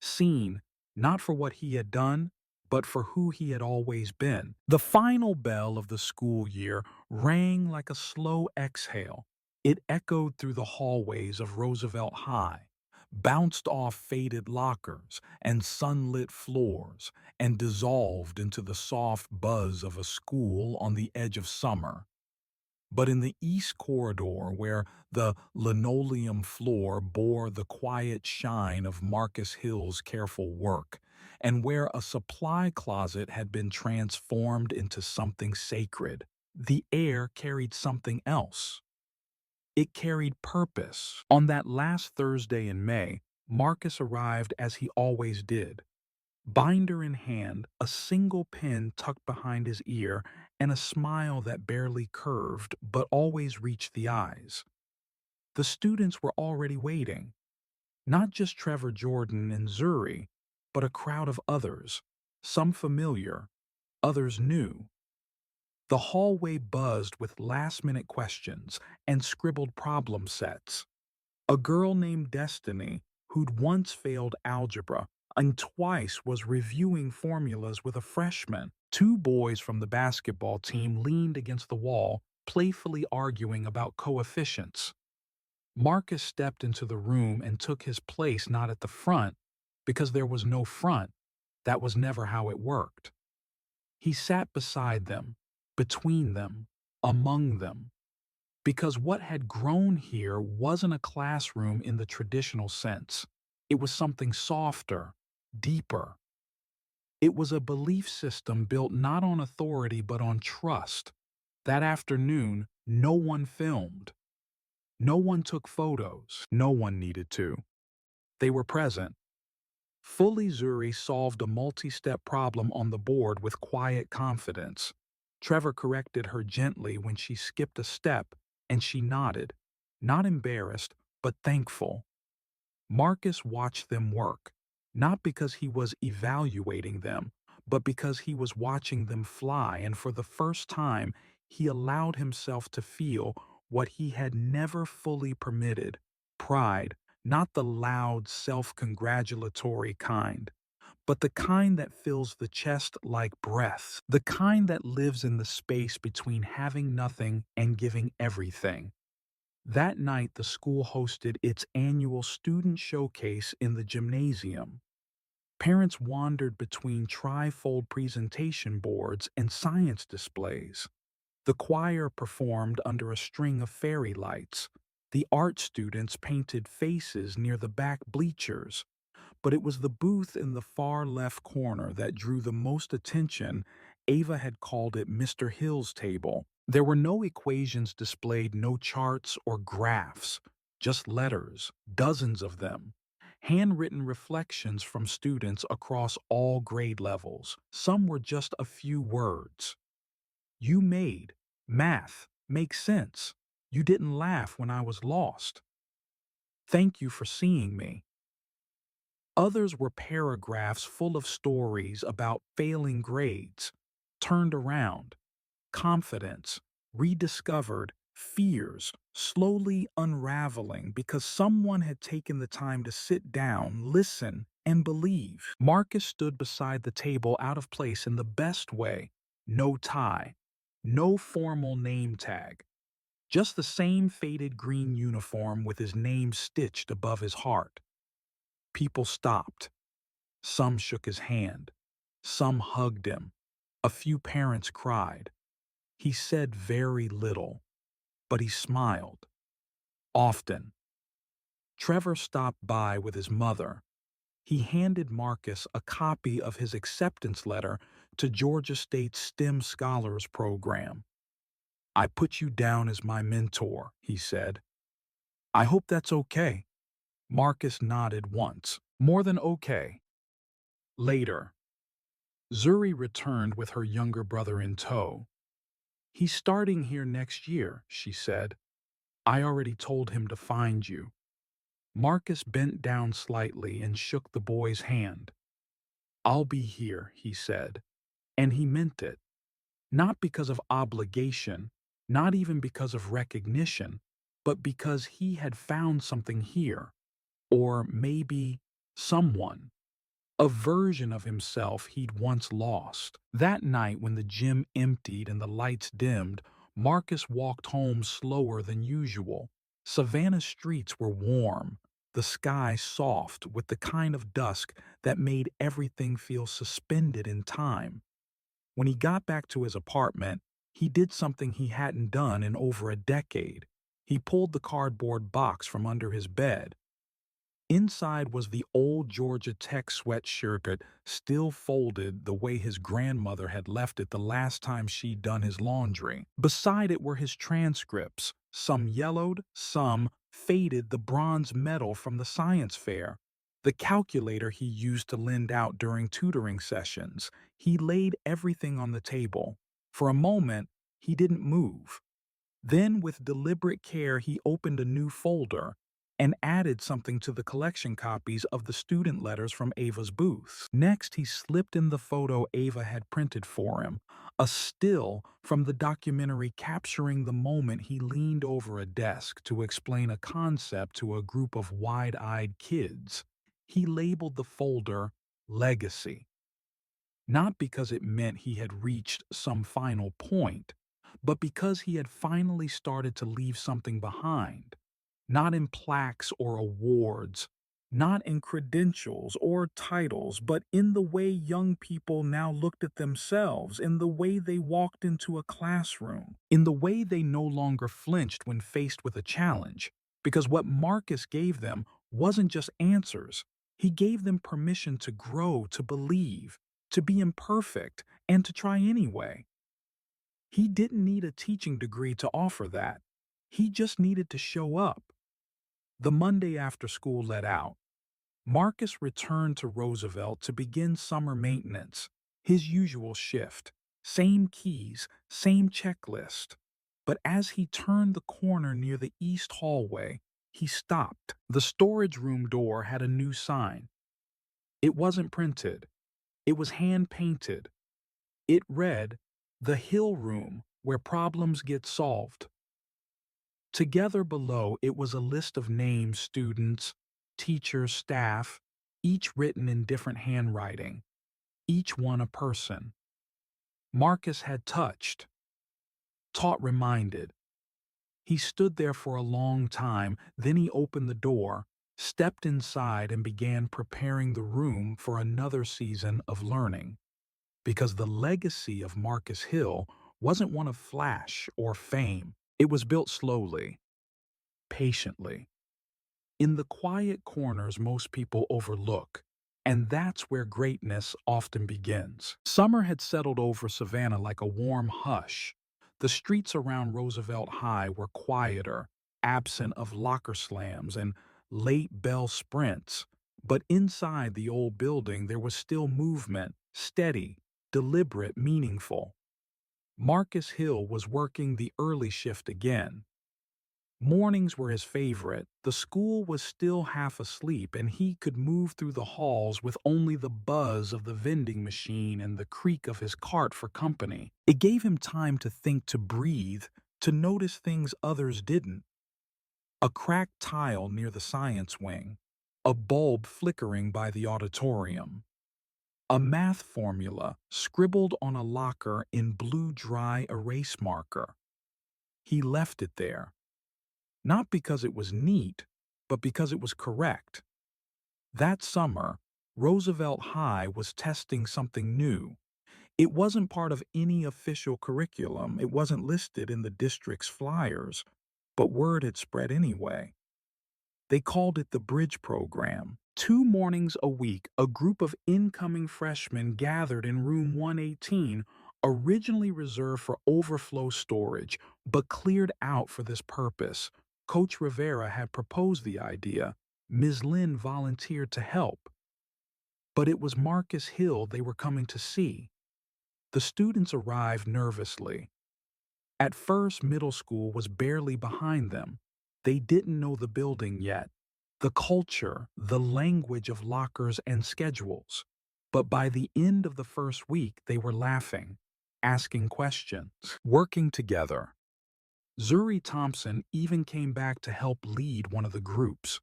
Seen, not for what he had done, but for who he had always been. The final bell of the school year rang like a slow exhale. It echoed through the hallways of Roosevelt High, bounced off faded lockers and sunlit floors, and dissolved into the soft buzz of a school on the edge of summer. But in the east corridor, where the linoleum floor bore the quiet shine of Marcus Hill's careful work, and where a supply closet had been transformed into something sacred, the air carried something else. It carried purpose. On that last Thursday in May, Marcus arrived as he always did, binder in hand, a single pen tucked behind his ear, and a smile that barely curved but always reached the eyes. The students were already waiting, not just Trevor Jordan and Zuri, but a crowd of others, some familiar, others new. The hallway buzzed with last-minute questions and scribbled problem sets. A girl named Destiny, who'd once failed algebra and twice was reviewing formulas with a freshman. Two boys from the basketball team leaned against the wall, playfully arguing about coefficients. Marcus stepped into the room and took his place not at the front, because there was no front. That was never how it worked. He sat beside them, between them, among them, because what had grown here wasn't a classroom in the traditional sense. It was something softer, deeper. It was a belief system built not on authority but on trust. That afternoon, no one filmed. No one took photos. No one needed to. They were present. Fully Zuri solved a multi-step problem on the board with quiet confidence. Trevor corrected her gently when she skipped a step, and she nodded, not embarrassed, but thankful. Marcus watched them work, not because he was evaluating them, but because he was watching them fly, and for the first time, he allowed himself to feel what he had never fully permitted: pride, not the loud, self-congratulatory kind, but the kind that fills the chest like breath, the kind that lives in the space between having nothing and giving everything. That night, the school hosted its annual student showcase in the gymnasium. Parents wandered between trifold presentation boards and science displays. The choir performed under a string of fairy lights. The art students painted faces near the back bleachers. But it was the booth in the far left corner that drew the most attention. Ava had called it Mr. Hill's table. There were no equations displayed, no charts or graphs, just letters, dozens of them. Handwritten reflections from students across all grade levels. Some were just a few words. You made math make sense. You didn't laugh when I was lost. Thank you for seeing me. Others were paragraphs full of stories about failing grades, turned around, confidence, rediscovered, fears, slowly unraveling because someone had taken the time to sit down, listen, and believe. Marcus stood beside the table out of place in the best way. No tie, no formal name tag, just the same faded green uniform with his name stitched above his heart. People stopped. Some shook his hand. Some hugged him. A few parents cried. He said very little, but he smiled. Often. Trevor stopped by with his mother. He handed Marcus a copy of his acceptance letter to Georgia State's STEM Scholars Program. I put you down as my mentor, he said. I hope that's okay. Marcus nodded once. More than okay. Later, Zuri returned with her younger brother in tow. He's starting here next year, she said. I already told him to find you. Marcus bent down slightly and shook the boy's hand. I'll be here, he said. And he meant it. Not because of obligation, not even because of recognition, but because he had found something here. Or maybe someone. A version of himself he'd once lost. That night, when the gym emptied and the lights dimmed, Marcus walked home slower than usual. Savannah's streets were warm, the sky soft with the kind of dusk that made everything feel suspended in time. When he got back to his apartment, He did something he hadn't done in over a decade. He pulled the cardboard box from under his bed. Inside was the old Georgia Tech sweatshirt, still folded the way his grandmother had left it the last time she'd done his laundry. Beside it were his transcripts, some yellowed, some faded, the bronze medal from the science fair, the calculator he used to lend out during tutoring sessions. He laid everything on the table. For a moment, he didn't move. Then, with deliberate care, he opened a new folder and added something to the collection copies of the student letters from Ava's booth. Next, he slipped in the photo Ava had printed for him, a still from the documentary capturing the moment he leaned over a desk to explain a concept to a group of wide-eyed kids. He labeled the folder Legacy, not because it meant he had reached some final point, but because he had finally started to leave something behind, not in plaques or awards, not in credentials or titles, but in the way young people now looked at themselves, in the way they walked into a classroom, in the way they no longer flinched when faced with a challenge. Because what Marcus gave them wasn't just answers, he gave them permission to grow, to believe, to be imperfect, and to try anyway. He didn't need a teaching degree to offer that. He just needed to show up. The Monday after school let out, Marcus returned to Roosevelt to begin summer maintenance, his usual shift. Same keys, same checklist. But as he turned the corner near the east hallway, he stopped. The storage room door had a new sign. It wasn't printed. It was hand-painted. It read, "The Hill Room, where problems get solved." Together below it was a list of names, students, teachers, staff, each written in different handwriting, each one a person. Marcus had touched, taught, reminded. He stood there for a long time, then he opened the door, stepped inside, and began preparing the room for another season of learning. Because the legacy of Marcus Hill wasn't one of flash or fame. It was built slowly, patiently, in the quiet corners most people overlook, and that's where greatness often begins. Summer had settled over Savannah like a warm hush. The streets around Roosevelt High were quieter, absent of locker slams and late bell sprints, but inside the old building there was still movement, steady, deliberate, meaningful. Marcus Hill was working the early shift again. Mornings were his favorite. The school was still half asleep, and he could move through the halls with only the buzz of the vending machine and the creak of his cart for company. It gave him time to think, to breathe, to notice things others didn't. A cracked tile near the science wing, a bulb flickering by the auditorium, a math formula scribbled on a locker in blue dry erase marker. He left it there. Not because it was neat, but because it was correct. That summer, Roosevelt High was testing something new. It wasn't part of any official curriculum, it wasn't listed in the district's flyers, but word had spread anyway. They called it the Bridge Program. 2 mornings a week, a group of incoming freshmen gathered in room 118, originally reserved for overflow storage, but cleared out for this purpose. Coach Rivera had proposed the idea. Ms. Lynn volunteered to help. But it was Marcus Hill they were coming to see. The students arrived nervously. At first, middle school was barely behind them. They didn't know the building yet, the culture, the language of lockers and schedules. But by the end of the first week, they were laughing, asking questions, working together. Zuri Thompson even came back to help lead one of the groups.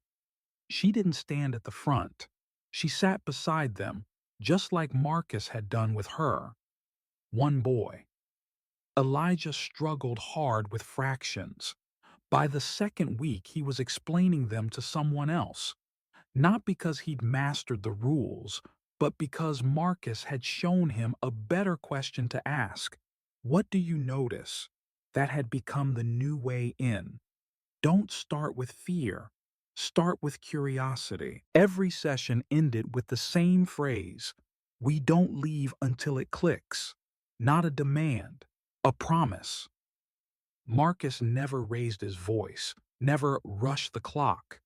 She didn't stand at the front. She sat beside them, just like Marcus had done with her. One boy. Elijah struggled hard with fractions. By the second week, he was explaining them to someone else, not because he'd mastered the rules, but because Marcus had shown him a better question to ask. What do you notice that had become the new way in? Don't start with fear. Start with curiosity. Every session ended with the same phrase: we don't leave until it clicks. Not a demand, a promise. Marcus never raised his voice, never rushed the clock.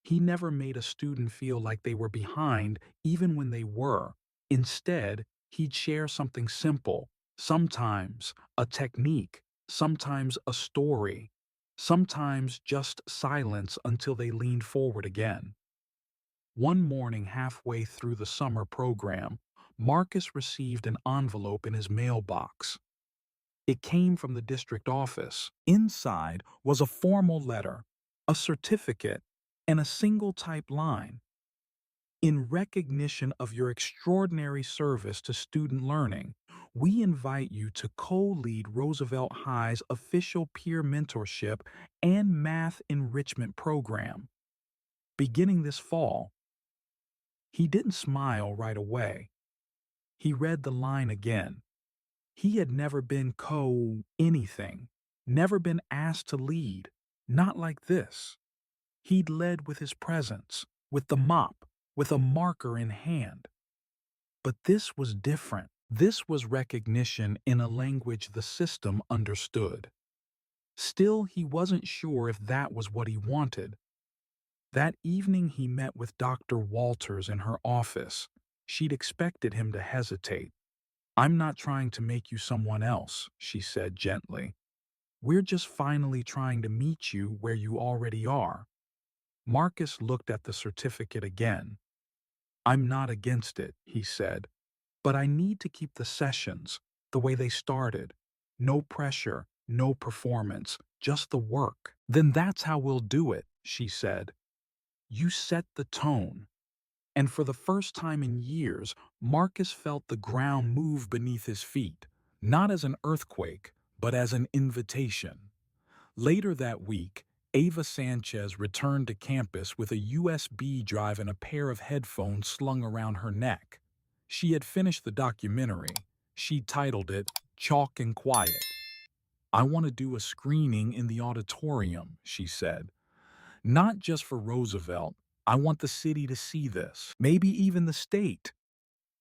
He never made a student feel like they were behind, even when they were. Instead, he'd share something simple, sometimes a technique, sometimes a story, sometimes just silence until they leaned forward again. One morning, halfway through the summer program, Marcus received an envelope in his mailbox. It came from the district office. Inside was a formal letter, a certificate, and a single typed line. In recognition of your extraordinary service to student learning, we invite you to co-lead Roosevelt High's official peer mentorship and math enrichment program. Beginning this fall, he didn't smile right away. He read the line again. He had never been anything, never been asked to lead, not like this. He'd led with his presence, with the mop, with a marker in hand. But this was different. This was recognition in a language the system understood. Still, he wasn't sure if that was what he wanted. That evening he met with Dr. Walters in her office. She'd expected him to hesitate. "I'm not trying to make you someone else," she said gently. "We're just finally trying to meet you where you already are." Marcus looked at the certificate again. "I'm not against it," he said, "but I need to keep the sessions the way they started. No pressure, no performance, just the work." "Then that's how we'll do it," she said. "You set the tone." And for the first time in years, Marcus felt the ground move beneath his feet, not as an earthquake, but as an invitation. Later that week, Ava Sanchez returned to campus with a USB drive and a pair of headphones slung around her neck. She had finished the documentary. She titled it Chalk and Quiet. "I want to do a screening in the auditorium," she said. "Not just for Roosevelt. I want the city to see this, maybe even the state.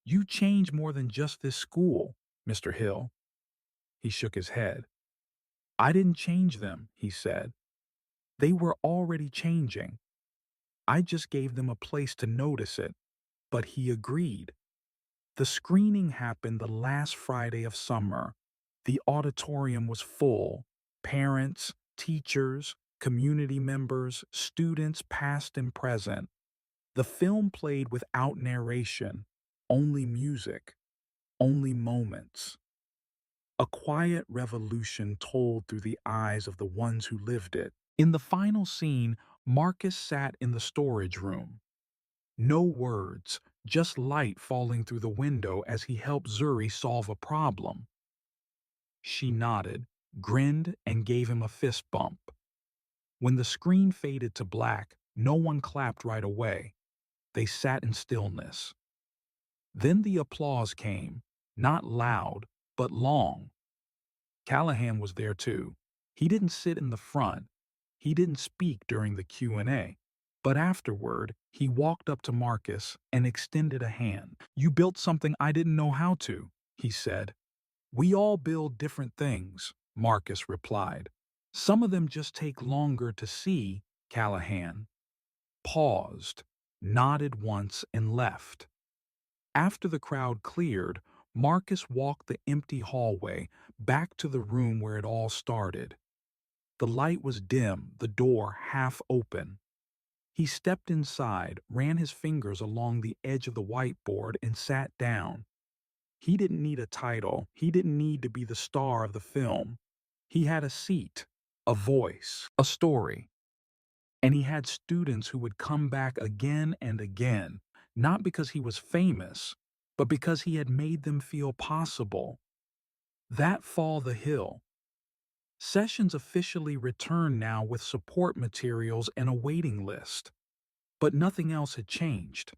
You change more than just this school, Mr. Hill." He shook his head. "I didn't change them," he said. "They were already changing. I just gave them a place to notice it." But he agreed. The screening happened the last Friday of summer. The auditorium was full. Parents, teachers, community members, students past and present. The film played without narration, only music, only moments. A quiet revolution told through the eyes of the ones who lived it. In the final scene, Marcus sat in the storage room. No words, just light falling through the window as he helped Zuri solve a problem. She nodded, grinned, and gave him a fist bump. When the screen faded to black, no one clapped right away. They sat in stillness. Then the applause came, not loud, but long. Callahan was there too. He didn't sit in the front. He didn't speak during the Q&A. But afterward, he walked up to Marcus and extended a hand. "You built something I didn't know how to," he said. "We all build different things," Marcus replied. "Some of them just take longer to see." Callahan paused, nodded once, and left. After the crowd cleared, Marcus walked the empty hallway back to the room where it all started. The light was dim, the door half open. He stepped inside, ran his fingers along the edge of the whiteboard, and sat down. He didn't need a title. He didn't need to be the star of the film. He had a seat, a voice, a story. And he had students who would come back again and again, not because he was famous, but because he had made them feel possible. That fall, the hill. Sessions officially returned now with support materials and a waiting list. But nothing else had changed.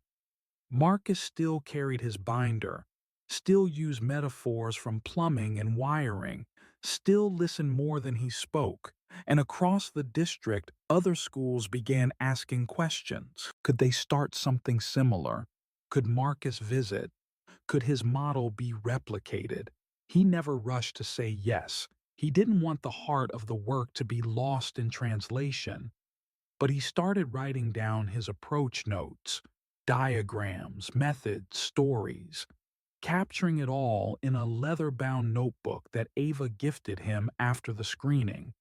Marcus still carried his binder, still use metaphors from plumbing and wiring, still listen more than he spoke. And across the district, other schools began asking questions. Could they start something similar? Could Marcus visit? Could his model be replicated? He never rushed to say yes. He didn't want the heart of the work to be lost in translation. But he started writing down his approach notes, diagrams, methods, stories, capturing it all in a leather-bound notebook that Ava gifted him after the screening.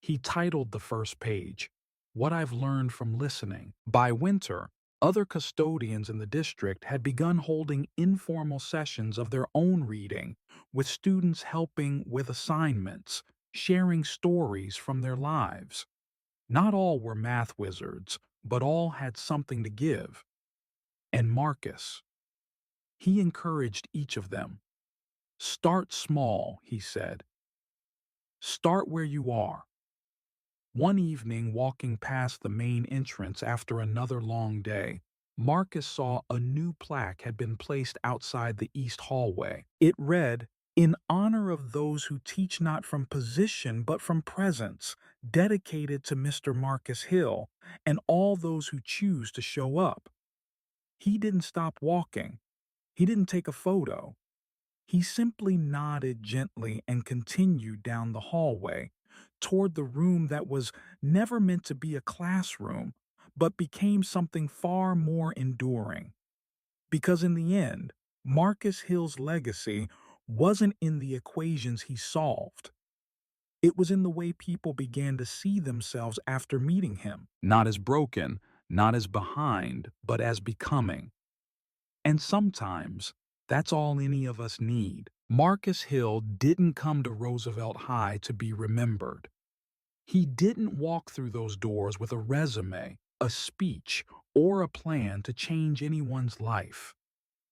He titled the first page, "What I've Learned from Listening." By winter, other custodians in the district had begun holding informal sessions of their own reading, with students helping with assignments, sharing stories from their lives. Not all were math wizards, but all had something to give. And Marcus, he encouraged each of them. Start small, he said. Start where you are. One evening, walking past the main entrance after another long day, Marcus saw a new plaque had been placed outside the east hallway. It read, "In honor of those who teach not from position but from presence, dedicated to Mr. Marcus Hill and all those who choose to show up." He didn't stop walking. He didn't take a photo. He simply nodded gently and continued down the hallway toward the room that was never meant to be a classroom, but became something far more enduring. Because in the end, Marcus Hill's legacy wasn't in the equations he solved. It was in the way people began to see themselves after meeting him. Not as broken, not as behind, but as becoming. And sometimes, that's all any of us need. Marcus Hill didn't come to Roosevelt High to be remembered. He didn't walk through those doors with a resume, a speech, or a plan to change anyone's life.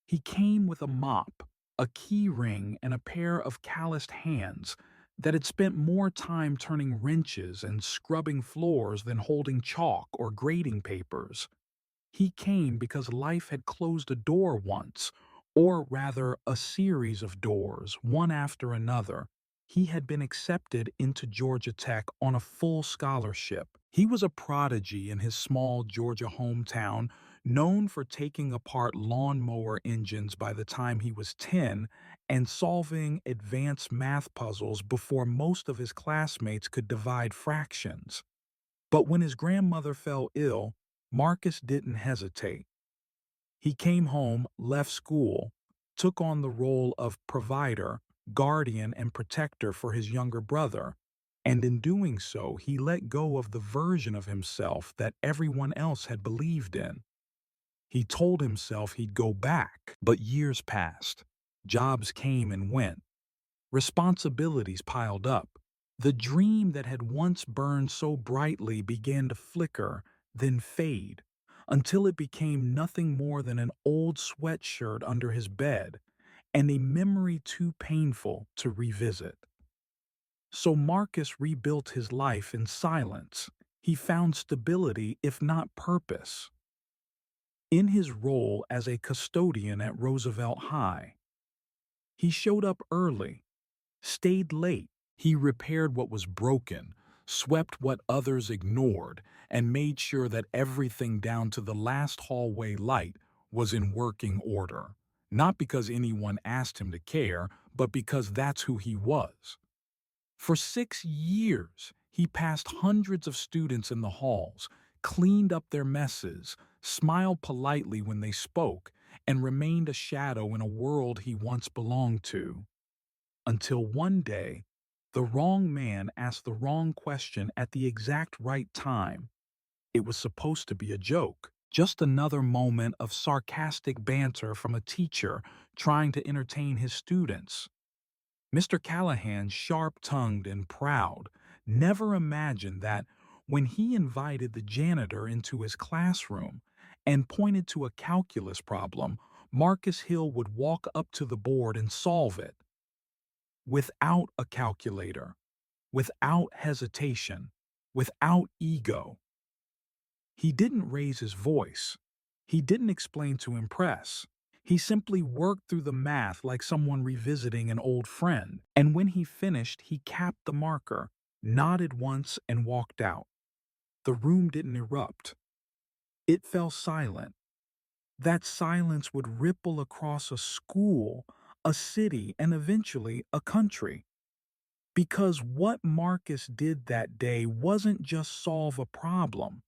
He came with a mop, a key ring, and a pair of calloused hands that had spent more time turning wrenches and scrubbing floors than holding chalk or grading papers. He came because life had closed a door once, or rather a series of doors, one after another. He had been accepted into Georgia Tech on a full scholarship. He was a prodigy in his small Georgia hometown, known for taking apart lawnmower engines by the time he was 10 and solving advanced math puzzles before most of his classmates could divide fractions. But when his grandmother fell ill, Marcus didn't hesitate. He came home, left school, took on the role of provider, guardian, and protector for his younger brother, and in doing so, he let go of the version of himself that everyone else had believed in. He told himself he'd go back, but years passed. Jobs came and went. Responsibilities piled up. The dream that had once burned so brightly began to flicker, then fade, until it became nothing more than an old sweatshirt under his bed and a memory too painful to revisit. So Marcus rebuilt his life in silence. He found stability, if not purpose, in his role as a custodian at Roosevelt High. He showed up early, stayed late. He repaired what was broken, swept what others ignored, and made sure that everything down to the last hallway light was in working order. Not because anyone asked him to care, but because that's who he was. For 6 years, he passed hundreds of students in the halls, cleaned up their messes, smiled politely when they spoke, and remained a shadow in a world he once belonged to. Until one day, the wrong man asked the wrong question at the exact right time. It was supposed to be a joke, just another moment of sarcastic banter from a teacher trying to entertain his students. Mr. Callahan, sharp-tongued and proud, never imagined that when he invited the janitor into his classroom and pointed to a calculus problem, Marcus Hill would walk up to the board and solve it. Without a calculator, without hesitation, without ego. He didn't raise his voice. He didn't explain to impress. He simply worked through the math like someone revisiting an old friend. And when he finished, he capped the marker, nodded once, and walked out. The room didn't erupt. It fell silent. That silence would ripple across a school, a city, and eventually a country. Because what Marcus did that day wasn't just solve a problem.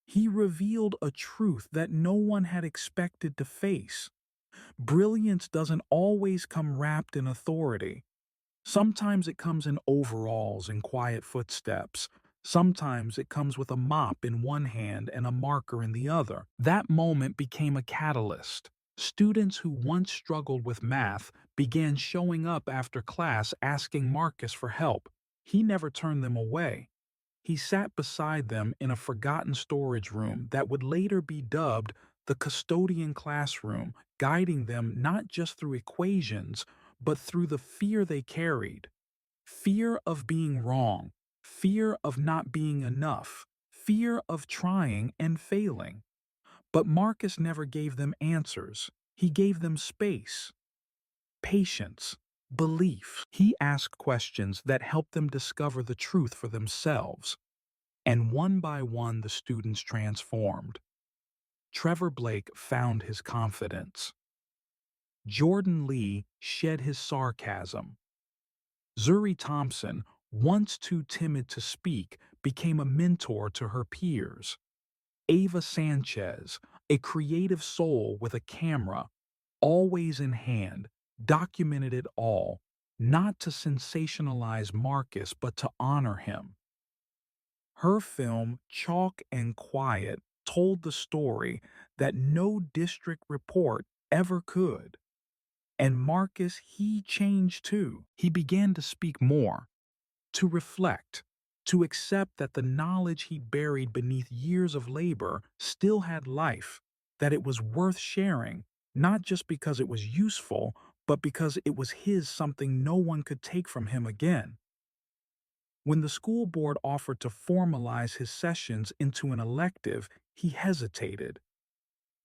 He revealed a truth that no one had expected to face. Brilliance doesn't always come wrapped in authority. Sometimes it comes in overalls and quiet footsteps. Sometimes it comes with a mop in one hand and a marker in the other. That moment became a catalyst. Students who once struggled with math began showing up after class asking Marcus for help. He never turned them away. He sat beside them in a forgotten storage room that would later be dubbed the custodian classroom, guiding them not just through equations, but through the fear they carried. Fear of being wrong, fear of not being enough, fear of trying and failing. But Marcus never gave them answers. He gave them space, patience, belief. He asked questions that helped them discover the truth for themselves. And one by one, the students transformed. Trevor Blake found his confidence. Jordan Lee shed his sarcasm. Zuri Thompson, once too timid to speak, became a mentor to her peers. Ava Sanchez, a creative soul with a camera, always in hand, documented it all, not to sensationalize Marcus but to honor him. Her film, Chalk and Quiet, told the story that no district report ever could. And Marcus, he changed too. He began to speak more, to reflect, to accept that the knowledge he buried beneath years of labor still had life, that it was worth sharing, not just because it was useful, but because it was his something no one could take from him again. When the school board offered to formalize his sessions into an elective, he hesitated,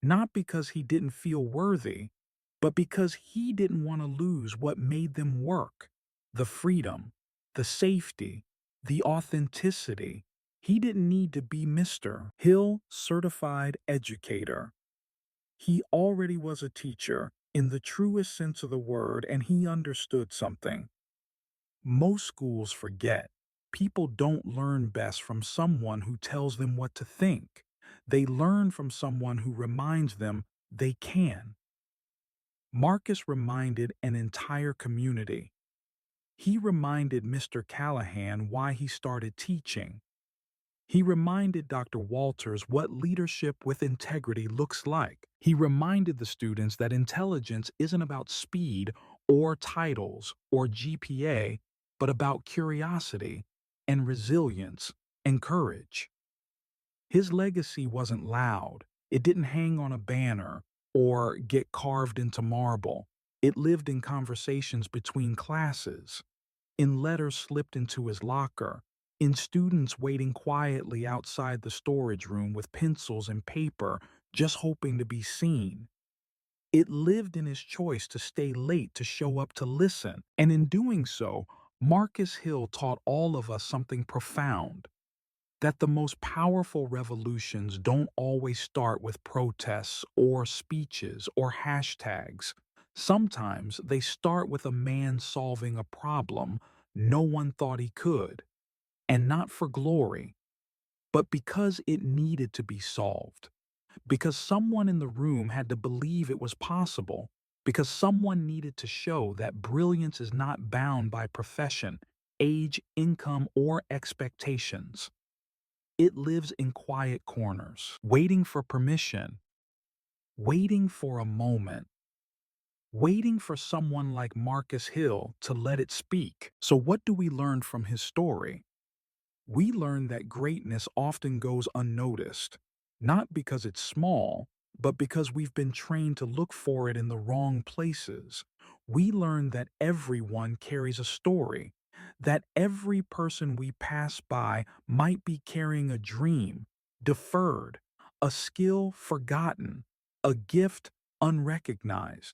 not because he didn't feel worthy, but because he didn't want to lose what made them work: the freedom, the safety, the authenticity. He didn't need to be Mr. Hill certified educator. He already was a teacher in the truest sense of the word, and he understood something. Most schools forget. People don't learn best from someone who tells them what to think. They learn from someone who reminds them they can. Marcus reminded an entire community. He reminded Mr. Callahan why he started teaching. He reminded Dr. Walters what leadership with integrity looks like. He reminded the students that intelligence isn't about speed or titles or GPA, but about curiosity and resilience and courage. His legacy wasn't loud. It didn't hang on a banner or get carved into marble. It lived in conversations between classes, in letters slipped into his locker, in students waiting quietly outside the storage room with pencils and paper, just hoping to be seen. It lived in his choice to stay late to show up to listen, and in doing so, Marcus Hill taught all of us something profound: that the most powerful revolutions don't always start with protests or speeches or hashtags. Sometimes they start with a man solving a problem no one thought he could, and not for glory, but because it needed to be solved, because someone in the room had to believe it was possible, because someone needed to show that brilliance is not bound by profession, age, income, or expectations. It lives in quiet corners, waiting for permission, waiting for a moment, waiting for someone like Marcus Hill to let it speak. So what do we learn from his story? We learn that greatness often goes unnoticed, not because it's small, but because we've been trained to look for it in the wrong places. We learn that everyone carries a story, that every person we pass by might be carrying a dream deferred, a skill forgotten, a gift unrecognized.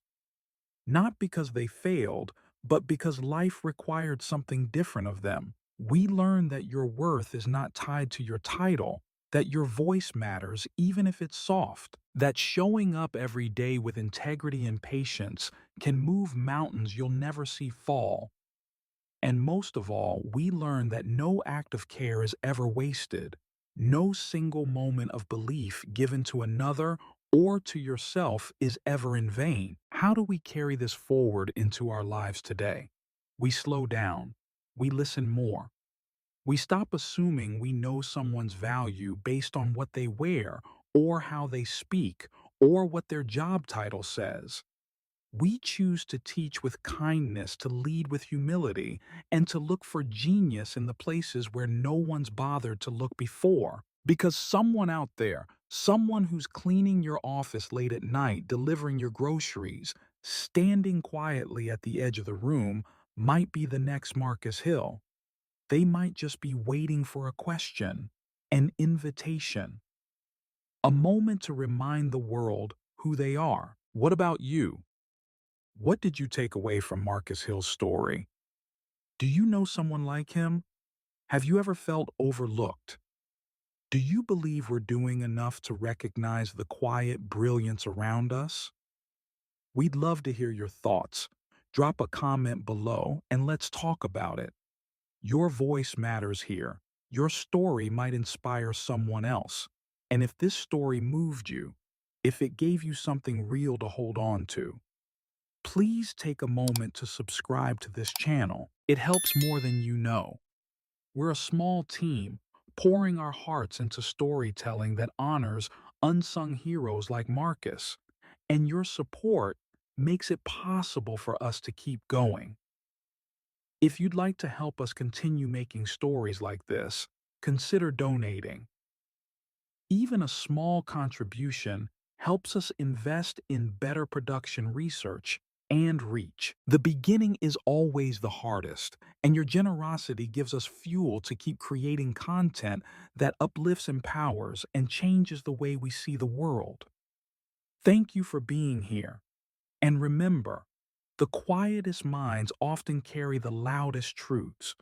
Not because they failed, but because life required something different of them. We learn that your worth is not tied to your title, that your voice matters even if it's soft, that showing up every day with integrity and patience can move mountains you'll never see fall. And most of all, we learn that no act of care is ever wasted. No single moment of belief given to another or to yourself is ever in vain. How do we carry this forward into our lives today? We slow down. We listen more. We stop assuming we know someone's value based on what they wear or how they speak or what their job title says. We choose to teach with kindness, to lead with humility, and to look for genius in the places where no one's bothered to look before. Because someone out there, someone who's cleaning your office late at night, delivering your groceries, standing quietly at the edge of the room, might be the next Marcus Hill. They might just be waiting for a question, an invitation, a moment to remind the world who they are. What about you? What did you take away from Marcus Hill's story? Do you know someone like him? Have you ever felt overlooked? Do you believe we're doing enough to recognize the quiet brilliance around us? We'd love to hear your thoughts. Drop a comment below and let's talk about it. Your voice matters here. Your story might inspire someone else. And if this story moved you, if it gave you something real to hold on to, please take a moment to subscribe to this channel. It helps more than you know. We're a small team pouring our hearts into storytelling that honors unsung heroes like Marcus, and your support makes it possible for us to keep going. If you'd like to help us continue making stories like this, consider donating. Even a small contribution helps us invest in better production research and reach. The beginning is always the hardest, and your generosity gives us fuel to keep creating content that uplifts, empowers, and changes the way we see the world. Thank you for being here. And remember, the quietest minds often carry the loudest truths.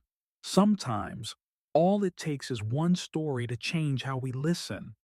Sometimes, all it takes is one story to change how we listen.